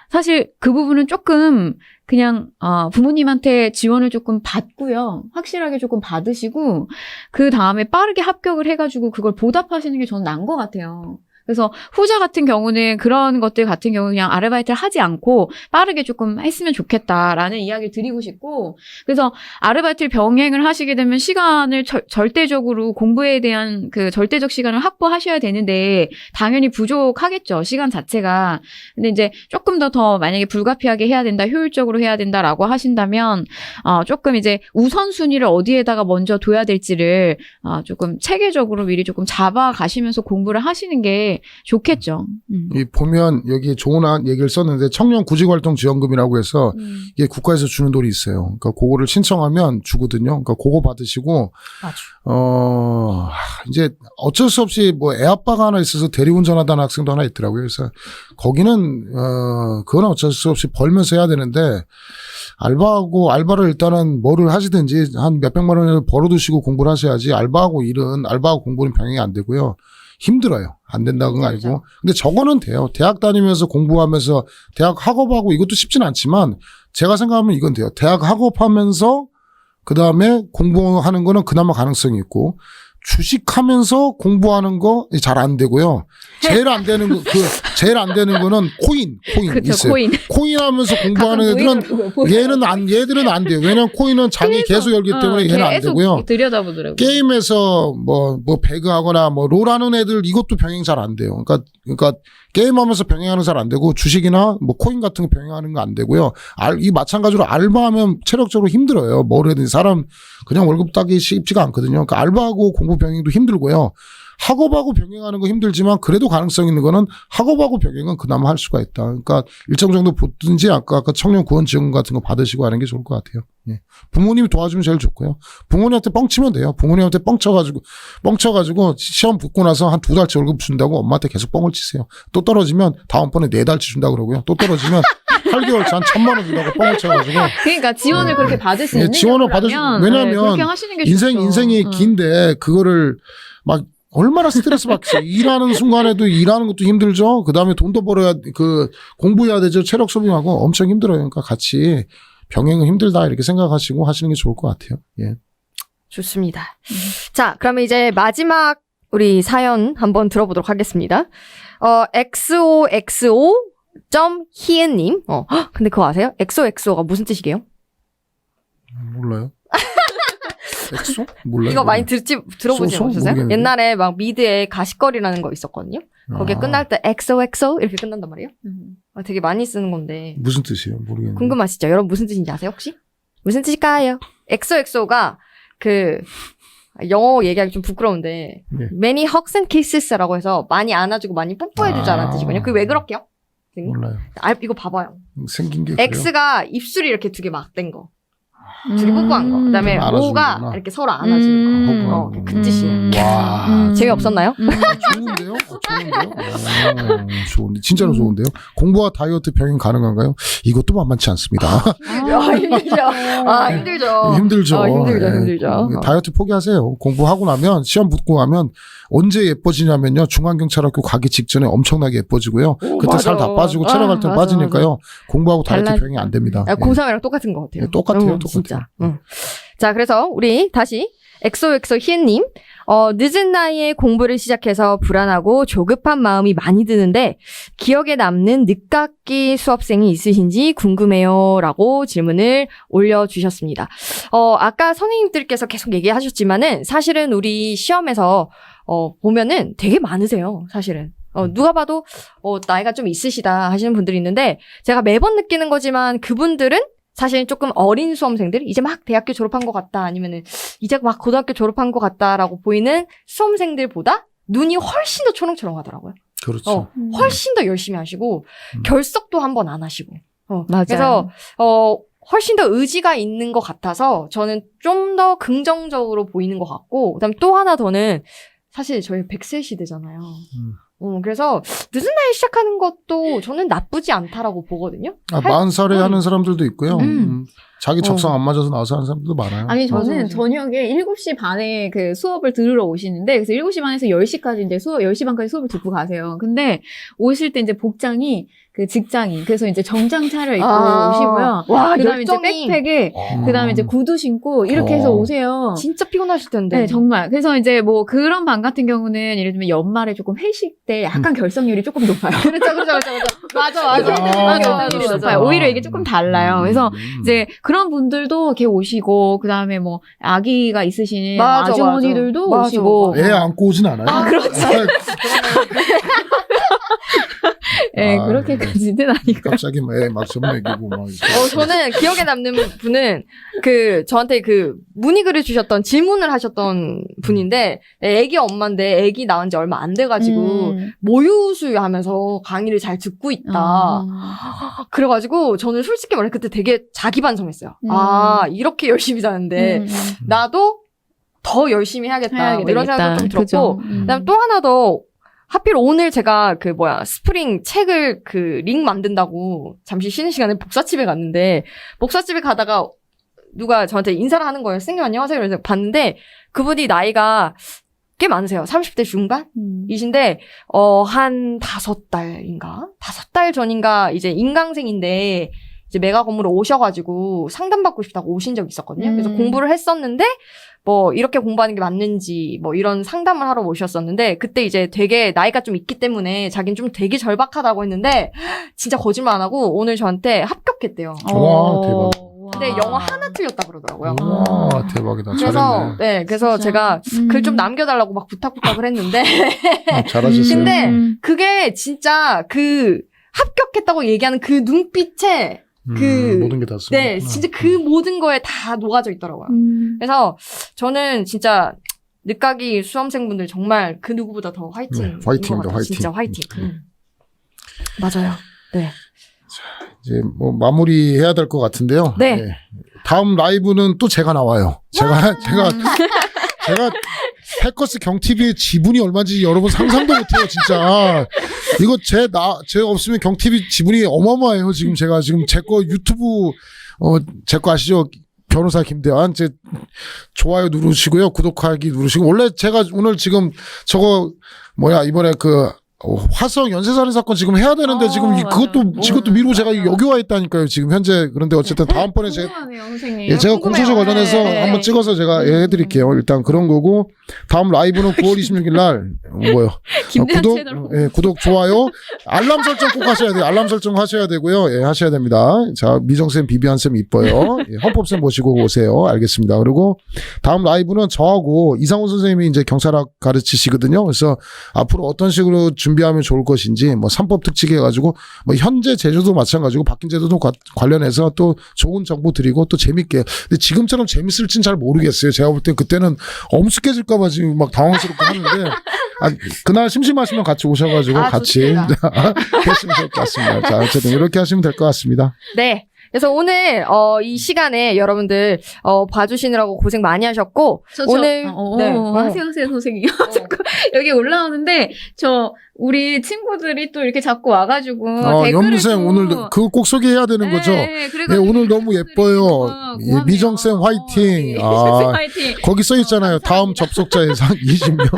사실 그 부분은 조금 그냥 부모님한테 지원을 조금 받고요. 확실하게 조금 받으시고 그 다음에 빠르게 합격을 해가지고 그걸 보답하시는 게 저는 나은 것 같아요. 그래서 후자 같은 경우는 그런 것들 같은 경우 그냥 아르바이트를 하지 않고 빠르게 조금 했으면 좋겠다라는 이야기를 드리고 싶고 그래서 아르바이트를 병행을 하시게 되면 시간을 절대적으로 공부에 대한 그 절대적 시간을 확보하셔야 되는데 당연히 부족하겠죠. 시간 자체가. 근데 이제 조금 더 만약에 불가피하게 해야 된다, 효율적으로 해야 된다라고 하신다면 조금 이제 우선순위를 어디에다가 먼저 둬야 될지를 조금 체계적으로 미리 조금 잡아가시면서 공부를 하시는 게 좋겠죠. 이 보면 여기 좋은 얘기를 썼는데 청년 구직활동 지원금이라고 해서 이게 국가에서 주는 돈이 있어요. 그러니까 그거를 신청하면 주거든요. 그러니까 그거 받으시고 맞아. 이제 어쩔 수 없이 뭐 애 아빠가 하나 있어서 대리운전하다는 학생도 하나 있더라고요. 그래서 거기는 그건 어쩔 수 없이 벌면서 해야 되는데 알바를 일단은 뭐를 하시든지 한 몇백만 원을 벌어두시고 공부를 하셔야지 알바하고 공부는 병행이 안 되고요. 힘들어요. 안 된다는 건 아니고. 근데 저거는 돼요. 대학 다니면서 공부하면서 대학 학업하고 이것도 쉽진 않지만 제가 생각하면 이건 돼요. 대학 학업하면서 그 다음에 공부하는 거는 그나마 가능성이 있고 주식하면서 공부하는 거 잘 안 되고요. 제일 안 되는 거는 코인 그쵸, 있어요. 코인 하면서 공부하는 애들은 얘들은 안 돼요. 왜냐면 코인은 장이 계속 열기 때문에 얘는 안 되고요. 들여다보더라고요. 게임에서 뭐 배그하거나 뭐 롤하는 애들 이것도 병행 잘 안 돼요. 그러니까 게임하면서 병행하는 잘 안 되고 주식이나 뭐 코인 같은 거 병행하는 거 안 되고요. 이 마찬가지로 알바하면 체력적으로 힘들어요. 뭘 해든 사람 그냥 월급 따기 쉽지가 않거든요. 그러니까 알바하고 공부 병행도 힘들고요. 학업하고 병행하는 거 힘들지만 그래도 가능성 있는 거는 학업하고 병행은 그나마 할 수가 있다. 그러니까 일정 정도 보든지 아까 청년 구원 지원금 같은 거 받으시고 하는 게 좋을 것 같아요. 예. 부모님이 도와주면 제일 좋고요. 부모님한테 뻥치면 돼요. 부모님한테 뻥쳐가지고 시험 붙고 나서 한 2달치 월급 준다고 엄마한테 계속 뻥을 치세요. 또 떨어지면 다음번에 4달치 준다고 그러고요. 또 떨어지면 8개월치 한 1,000만 원 준다고 뻥을 쳐가지고. 그러니까 지원을 그렇게 받을 수 있는 지원을 왜냐면 그렇게 하시는 게 좋죠. 인생이 긴데 그거를 막 얼마나 스트레스 받겠어요. 일하는 순간에도 일하는 것도 힘들죠. 그 다음에 돈도 벌어야, 공부해야 되죠. 체력 소비하고 엄청 힘들어요. 그러니까 같이 병행은 힘들다 이렇게 생각하시고 하시는 게 좋을 것 같아요. 예. 좋습니다. 자, 그러면 이제 마지막 우리 사연 한번 들어보도록 하겠습니다. XOXO.희은님. 근데 그거 아세요? XOXO가 무슨 뜻이게요? 몰라요. 엑소? 몰라요. 이거 많이 들어보지 않으셨어요? 모르겠는데. 옛날에 막 미드에 가십거리라는 거 있었거든요. 거기에 끝날 때 XOXO 이렇게 끝난단 말이에요. 되게 많이 쓰는 건데. 무슨 뜻이에요? 모르겠는데. 궁금하시죠? 여러분 무슨 뜻인지 아세요 혹시? 무슨 뜻일까요? XOXO가 영어 얘기하기 좀 부끄러운데 네. many hugs and kisses라고 해서 많이 안아주고 많이 뽀뽀해주자라는 뜻이거든요. 그게 왜 그렇게요? 몰라요. 이거 봐봐요. 생긴 게 그래요? X가 입술이 이렇게 2개 막된 거. 2개 뽀뽀한 거. 그다음에 O가 안아주는구나. 이렇게 서로 안아주는 거. 그 뜻이에요. 와. 재미없었나요? 좋은데요? 좋은데. 진짜로 좋은데요? 공부와 다이어트 병행 가능한가요? 이것도 만만치 않습니다. 힘들죠. 힘들죠. 힘들죠. 다이어트 포기하세요. 공부하고 나면 시험 붙고 가면 언제 예뻐지냐면요. 중앙경찰학교 가기 직전에 엄청나게 예뻐지고요. 그때 살 다 빠지고 체력 할때 빠지니까요. 공부하고 다이어트 병행이 안 됩니다. 고3이랑 똑같은 것 같아요. 네, 똑같아요. 진짜. 자, 그래서 우리 다시 엑소엑소 희은님. 늦은 나이에 공부를 시작해서 불안하고 조급한 마음이 많이 드는데 기억에 남는 늦깎이 수험생이 있으신지 궁금해요. 라고 질문을 올려주셨습니다. 아까 선생님들께서 계속 얘기하셨지만은 사실은 우리 시험에서 보면은 되게 많으세요. 사실은. 누가 봐도 나이가 좀 있으시다 하시는 분들이 있는데 제가 매번 느끼는 거지만 그분들은 사실 조금 어린 수험생들, 이제 막 대학교 졸업한 것 같다, 아니면은 이제 막 고등학교 졸업한 것 같다라고 보이는 수험생들보다 눈이 훨씬 더 초롱초롱하더라고요. 그렇죠. 훨씬 더 열심히 하시고 결석도 한 번 안 하시고. 맞아요. 그래서 훨씬 더 의지가 있는 것 같아서 저는 좀 더 긍정적으로 보이는 것 같고, 그다음 또 하나 더는 사실 저희 100세 시대잖아요. 그래서 늦은 나이에 시작하는 것도 저는 나쁘지 않다라고 보거든요. 40살에 하는 사람들도 있고요. 자기 적성 안 맞아서 나와서 하는 사람들도 많아요. 아니, 저는 맞아. 저녁에 7시 반에 그 수업을 들으러 오시는데, 그래서 7시 반에서 10시까지 이제 10시 반까지 수업을 듣고 가세요. 근데 오실 때 이제 복장이 그 직장인, 그래서 이제 정장 차려입고 오시고요. 와, 그 다음에 이제 열정이 백팩에, 그 다음에 이제 구두 신고 이렇게 해서 오세요. 진짜 피곤하실 텐데. 네, 정말. 그래서 이제 뭐 그런 반 같은 경우는 예를 들면 연말에 조금 회식 때 약간 결석률이 조금 높아요. 그렇죠. 맞아. 결석률이 높아요. 오히려 이게 조금 달라요. 그래서 이제 그런 분들도 이렇게 오시고, 그 다음에 뭐 아기가 있으신 맞아, 아주머니들도 맞아. 오시고. 애 안고 오진 않아요. 아, 그렇지. 네, 아, 그렇게까지는 아니고. 갑자기 막 전매기고 막. 저는 기억에 남는 분은 저한테 문의글을 주셨던 질문을 하셨던 분인데, 애기 엄마인데 애기 낳은 지 얼마 안 돼가지고, 모유수유 하면서 강의를 잘 듣고 있다. 그래가지고 저는 솔직히 말해 그때 되게 자기반성했어요. 아, 이렇게 열심히 사는데, 나도 더 열심히 해야겠다. 뭐 이런 생각도 좀 들었고, 그다음 또 하나 더, 하필 오늘 제가 스프링 책을 링 만든다고 잠시 쉬는 시간에 복사집에 갔는데, 복사집에 가다가 누가 저한테 인사를 하는 거예요. 선생님 안녕하세요. 그래서 봤는데, 그분이 나이가 꽤 많으세요. 30대 중반이신데, 한 5달인가? 5달 전인가, 이제 인강생인데, 이제 메가 건물에 오셔가지고 상담받고 싶다고 오신 적이 있었거든요. 그래서 공부를 했었는데, 뭐, 이렇게 공부하는 게 맞는지, 뭐, 이런 상담을 하러 오셨었는데, 그때 이제 되게 나이가 좀 있기 때문에 자기는 좀 되게 절박하다고 했는데, 진짜 거짓말 안 하고 오늘 저한테 합격했대요. 와, 대박. 근데 영어 하나 틀렸다 그러더라고요. 와, 대박이다. 그래서, 잘했네. 그래서 진짜. 제가 글 좀 남겨달라고 막 부탁을 했는데, 잘하셨어요. 근데 그게 진짜 합격했다고 얘기하는 그 눈빛에, 모든 게 다 쓰고. 네, 진짜 그 모든 거에 다 녹아져 있더라고요. 그래서 저는 진짜 늦가기 수험생분들 정말 그 누구보다 더 화이팅. 네, 화이팅입니다, 화이팅. 진짜 화이팅. 맞아요. 네. 이제 뭐 마무리해야 될 것 같은데요. 네. 다음 라이브는 또 제가 나와요. 제가 해커스 경TV의 지분이 얼마인지 여러분 상상도 못해요, 진짜. 이거 제 없으면 경TV 지분이 어마어마해요, 지금 제가. 지금 제 거 유튜브, 제 거 아시죠? 변호사 김대환. 좋아요 누르시고요. 구독하기 누르시고. 원래 제가 오늘 지금 이번에 화성 연쇄살인 사건 지금 해야 되는데 지금 그것도 미루고 제가 여기 와 있다니까요, 지금 현재. 그런데 어쨌든 다음번에 궁금하네요, 선생님. 제가 공소시 관련해서 네. 한번 찍어서 제가 해드릴게요. 일단 그런 거고, 다음 라이브는 9월 26일 날, 김대환 구독, 좋아요, 알람 설정 꼭 하셔야 돼요. 알람 설정 하셔야 되고요. 하셔야 됩니다. 자, 미정쌤, 비비안쌤 이뻐요. 헌법쌤 모시고 오세요. 알겠습니다. 그리고 다음 라이브는 저하고 이상훈 선생님이 이제 경찰학 가르치시거든요. 그래서 앞으로 어떤 식으로 준비하면 좋을 것인지, 뭐 3법 특집 해가지고, 뭐 현재 제도도 마찬가지고 바뀐 제도도 관련해서 또 좋은 정보 드리고 또 재밌게. 근데 지금처럼 재밌을진 잘 모르겠어요. 제가 볼 때 그때는 엄숙해질까봐 지금 막 당황스럽고 하는데, 그날 심심하시면 같이 오셔가지고 같이 했으면 좋을 것 같습니다. 자, 어쨌든 이렇게 하시면 될 것 같습니다. 네. 그래서 오늘 이 시간에 여러분들 봐주시느라고 고생 많이 하셨고 오늘 하세요 선생님. 자꾸 여기 올라오는데 우리 친구들이 또 이렇게 자꾸 와가지고 댓글을 연무생 오늘 그거 꼭 소개해야 되는 거죠? 오늘 너무 예뻐요. 미정쌤 화이팅. 화이팅. 거기 써 있잖아요. 다음 접속자 예상 20명.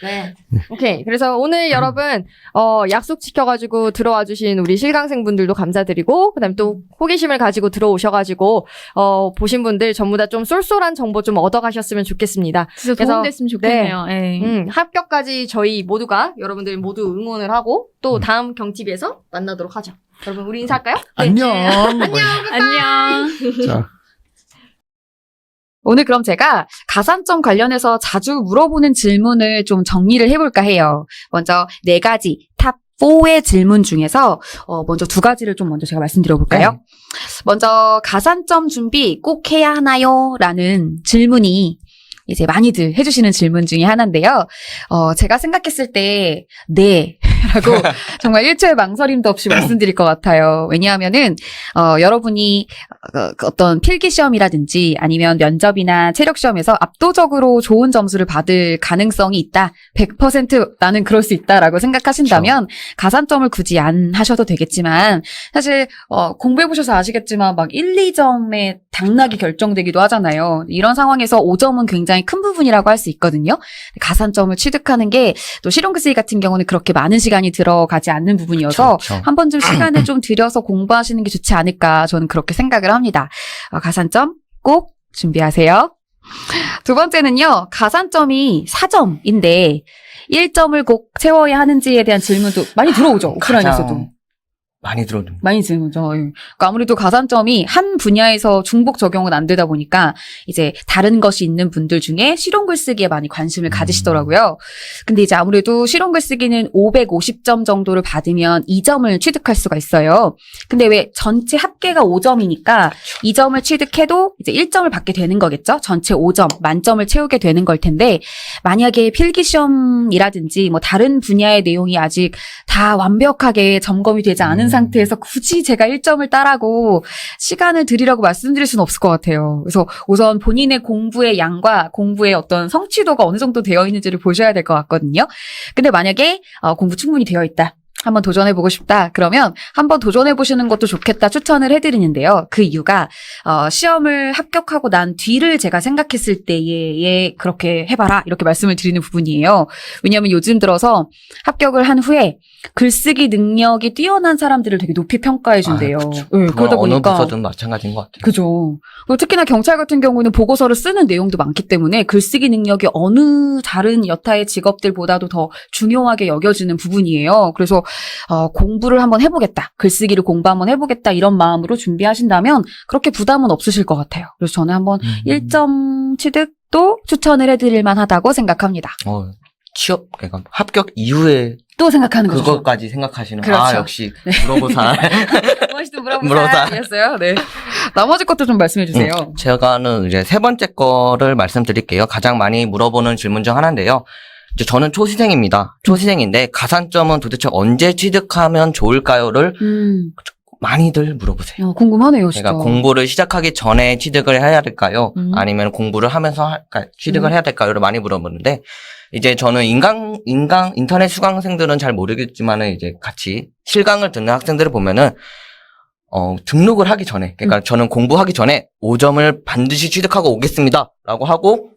네. 오케이. 그래서 오늘 여러분, 약속 지켜가지고 들어와 주신 우리 실강생분들도 감사드리고, 그 다음에 또 호기심을 가지고 들어오셔가지고, 보신 분들 전부 다 좀 쏠쏠한 정보 좀 얻어가셨으면 좋겠습니다. 진짜 도움됐으면 좋겠네요. 합격까지 저희 모두가 여러분들 모두 응원을 하고, 또 다음 경TV에서 만나도록 하죠. 여러분, 우리 인사할까요? 안녕. 안녕. 자. 오늘 그럼 제가 가산점 관련해서 자주 물어보는 질문을 좀 정리를 해볼까 해요. 먼저 4가지 탑 4의 질문 중에서 먼저 2가지를 좀 먼저 제가 말씀드려볼까요? 네. 먼저 가산점 준비 꼭 해야 하나요? 라는 질문이 이제 많이들 해주시는 질문 중에 하나인데요. 제가 생각했을 때 네. 라고 정말 1초의 망설임도 없이 말씀드릴 것 같아요. 왜냐하면은, 여러분이 어떤 필기 시험이라든지 아니면 면접이나 체력 시험에서 압도적으로 좋은 점수를 받을 가능성이 있다. 100% 나는 그럴 수 있다라고 생각하신다면 가산점을 굳이 안 하셔도 되겠지만 사실 공부해보셔서 아시겠지만 막 1, 2점에 당락이 결정되기도 하잖아요. 이런 상황에서 5점은 굉장히 큰 부분이라고 할 수 있거든요. 가산점을 취득하는 게 또 실용글쓰기 같은 경우는 그렇게 많은 시간이 들어가지 않는 부분이어서 그렇죠. 한 번쯤 시간을 좀 들여서 공부하시는 게 좋지 않을까 저는 그렇게 생각을 합니다. 가산점 꼭 준비하세요. 두 번째는요. 가산점이 4점인데 1점을 꼭 채워야 하는지에 대한 질문도 많이 들어오죠. 오프라인에서도. 가장 많이 들어옵니다. 많이 들어오죠. 그러니까 아무래도 가산점이 한 분야에서 중복 적용은 안 되다 보니까 이제 다른 것이 있는 분들 중에 실용글쓰기에 많이 관심을 가지시더라고요. 근데 이제 아무래도 실용글쓰기는 550점 정도를 받으면 2점을 취득할 수가 있어요. 근데 왜 전체 합계가 5점이니까 2점을 취득해도 이제 1점을 받게 되는 거겠죠? 전체 5점, 만점을 채우게 되는 걸 텐데 만약에 필기시험이라든지 뭐 다른 분야의 내용이 아직 다 완벽하게 점검이 되지 않은 상태에서 굳이 제가 1점을 따라고 시간을 들이라고 말씀드릴 수는 없을 것 같아요. 그래서 우선 본인의 공부의 양과 공부의 어떤 성취도가 어느 정도 되어 있는지를 보셔야 될 것 같거든요. 근데 만약에 공부 충분히 되어 있다. 한번 도전해보고 싶다. 그러면 한번 도전해보시는 것도 좋겠다 추천을 해드리는데요. 그 이유가 시험을 합격하고 난 뒤를 제가 생각했을 때에 그렇게 해봐라 이렇게 말씀을 드리는 부분이에요. 왜냐하면 요즘 들어서 합격을 한 후에 글쓰기 능력이 뛰어난 사람들을 되게 높이 평가해준대요. 그렇죠. 네, 그러다 어느 보니까 부서든 마찬가지인 것 같아요. 그죠. 그리고 특히나 경찰 같은 경우는 보고서를 쓰는 내용도 많기 때문에 글쓰기 능력이 어느 다른 여타의 직업들보다도 더 중요하게 여겨지는 부분이에요. 그래서 공부를 한번 해보겠다. 글쓰기를 공부 한번 해보겠다. 이런 마음으로 준비하신다면 그렇게 부담은 없으실 것 같아요. 그래서 저는 한번 1점 취득도 추천을 해드릴 만하다고 생각합니다. 취업, 그러니까 합격 이후에 또 생각하는 거죠. 그것까지 생각하시는. 그렇죠. 역시 물어보사. 멋있도 물어보사. 물어보사였어요. 네. 나머지 것도 좀 말씀해 주세요. 제가는 이제 세 번째 거를 말씀드릴게요. 가장 많이 물어보는 질문 중 하나인데요. 이제 저는 초시생입니다. 초시생인데 가산점은 도대체 언제 취득하면 좋을까요를 많이들 물어보세요. 궁금하네요, 진짜. 그러니까 공부를 시작하기 전에 취득을 해야 될까요? 아니면 공부를 하면서 취득을 해야 될까요?를 많이 물어보는데, 이제 저는 인터넷 수강생들은 잘 모르겠지만은 이제 같이 실강을 듣는 학생들을 보면은, 등록을 하기 전에, 그러니까 저는 공부하기 전에 5점을 반드시 취득하고 오겠습니다. 라고 하고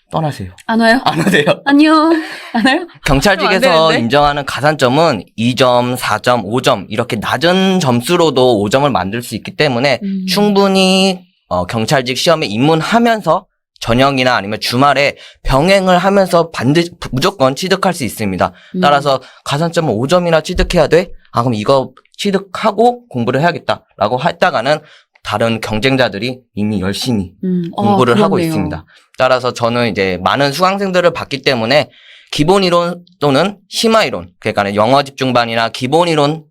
떠나세요. 안 와요? 안 하세요. 안녕. 안 와요? 경찰직에서 인정하는 가산점은 2점, 4점, 5점 이렇게 낮은 점수로도 5점을 만들 수 있기 때문에 충분히 경찰직 시험에 입문하면서 저녁이나 아니면 주말에 병행을 하면서 반드시 무조건 취득할 수 있습니다. 따라서 가산점은 5점이나 취득해야 돼? 그럼 이거 취득하고 공부를 해야겠다라고 했다가는 다른 경쟁자들이 이미 열심히 공부를 하고 있습니다. 따라서 저는 이제 많은 수강생들을 봤기 때문에 기본 이론 또는 심화 이론, 그러니까 영어 집중반이나 기본 이론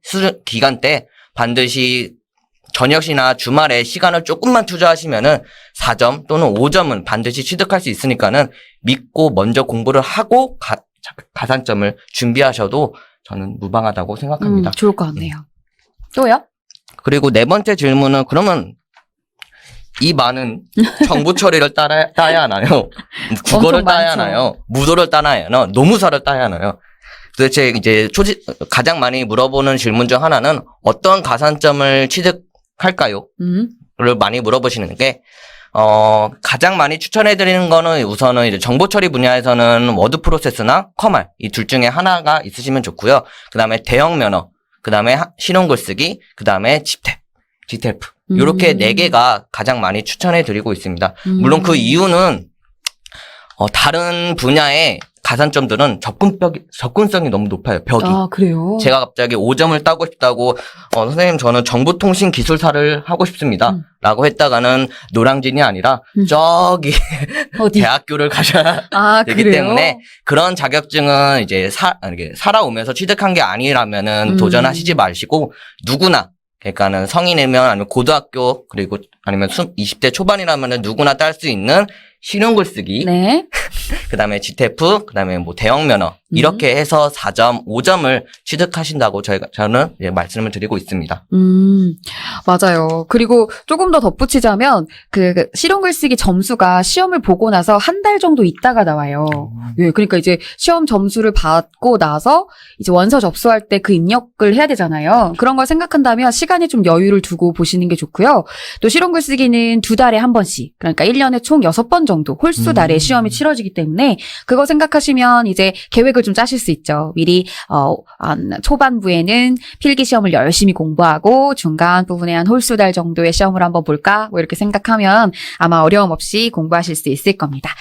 기간 때 반드시 저녁이나 주말에 시간을 조금만 투자하시면은 4점 또는 5점은 반드시 취득할 수 있으니까는 믿고 먼저 공부를 하고 가산점을 준비하셔도 저는 무방하다고 생각합니다. 좋을 것 같네요. 또요? 그리고 네 번째 질문은 그러면 이 많은 정보 처리를 따야 하나요? 국어를 따야 하나요? 무도를 따야 하나요? 노무사를 따야 하나요? 도대체 이제 가장 많이 물어보는 질문 중 하나는 어떤 가산점을 취득할까요? 를 많이 물어보시는 게 가장 많이 추천해드리는 거는 우선은 이제 정보 처리 분야에서는 워드 프로세스나 커말 이 둘 중에 하나가 있으시면 좋고요. 그 다음에 대형 면허, 그 다음에 실용글쓰기, 그 다음에 GTELF. 요렇게 4개가 가장 많이 추천해드리고 있습니다. 물론 그 이유는, 다른 분야의 가산점들은 접근성이 너무 높아요, 벽이. 그래요? 제가 갑자기 5점을 따고 싶다고, 선생님, 저는 정보통신기술사를 하고 싶습니다. 라고 했다가는 노량진이 아니라, 저기, 어디? 대학교를 가셔야 되기 그래요? 때문에, 그런 자격증은 이제 살아오면서 취득한 게 아니라면은 도전하시지 마시고, 누구나, 그러니까는 성인이면 아니면 고등학교, 그리고 아니면 20대 초반이라면 누구나 딸 수 있는 실용 글쓰기, 네. 그다음에 GTF, 그다음에 뭐 대형 면허 이렇게 해서 4점, 5점을 취득하신다고 저는 이제 말씀을 드리고 있습니다. 맞아요. 그리고 조금 더 덧붙이자면 그 실용 글쓰기 점수가 시험을 보고 나서 한 달 정도 있다가 나와요. 예, 그러니까 이제 시험 점수를 받고 나서 이제 원서 접수할 때 그 입력을 해야 되잖아요. 그런 걸 생각한다면 시간에 좀 여유를 두고 보시는 게 좋고요. 또 실용 글쓰기는 2달에 한 번씩, 그러니까 1년에 총 6번 정도 홀수 달에 시험이 치러지기 때문에 그거 생각하시면 이제 계획을 좀 짜실 수 있죠. 미리 초반부에는 필기 시험을 열심히 공부하고 중간 부분에 한 홀수 달 정도의 시험을 한번 볼까? 뭐 이렇게 생각하면 아마 어려움 없이 공부하실 수 있을 겁니다.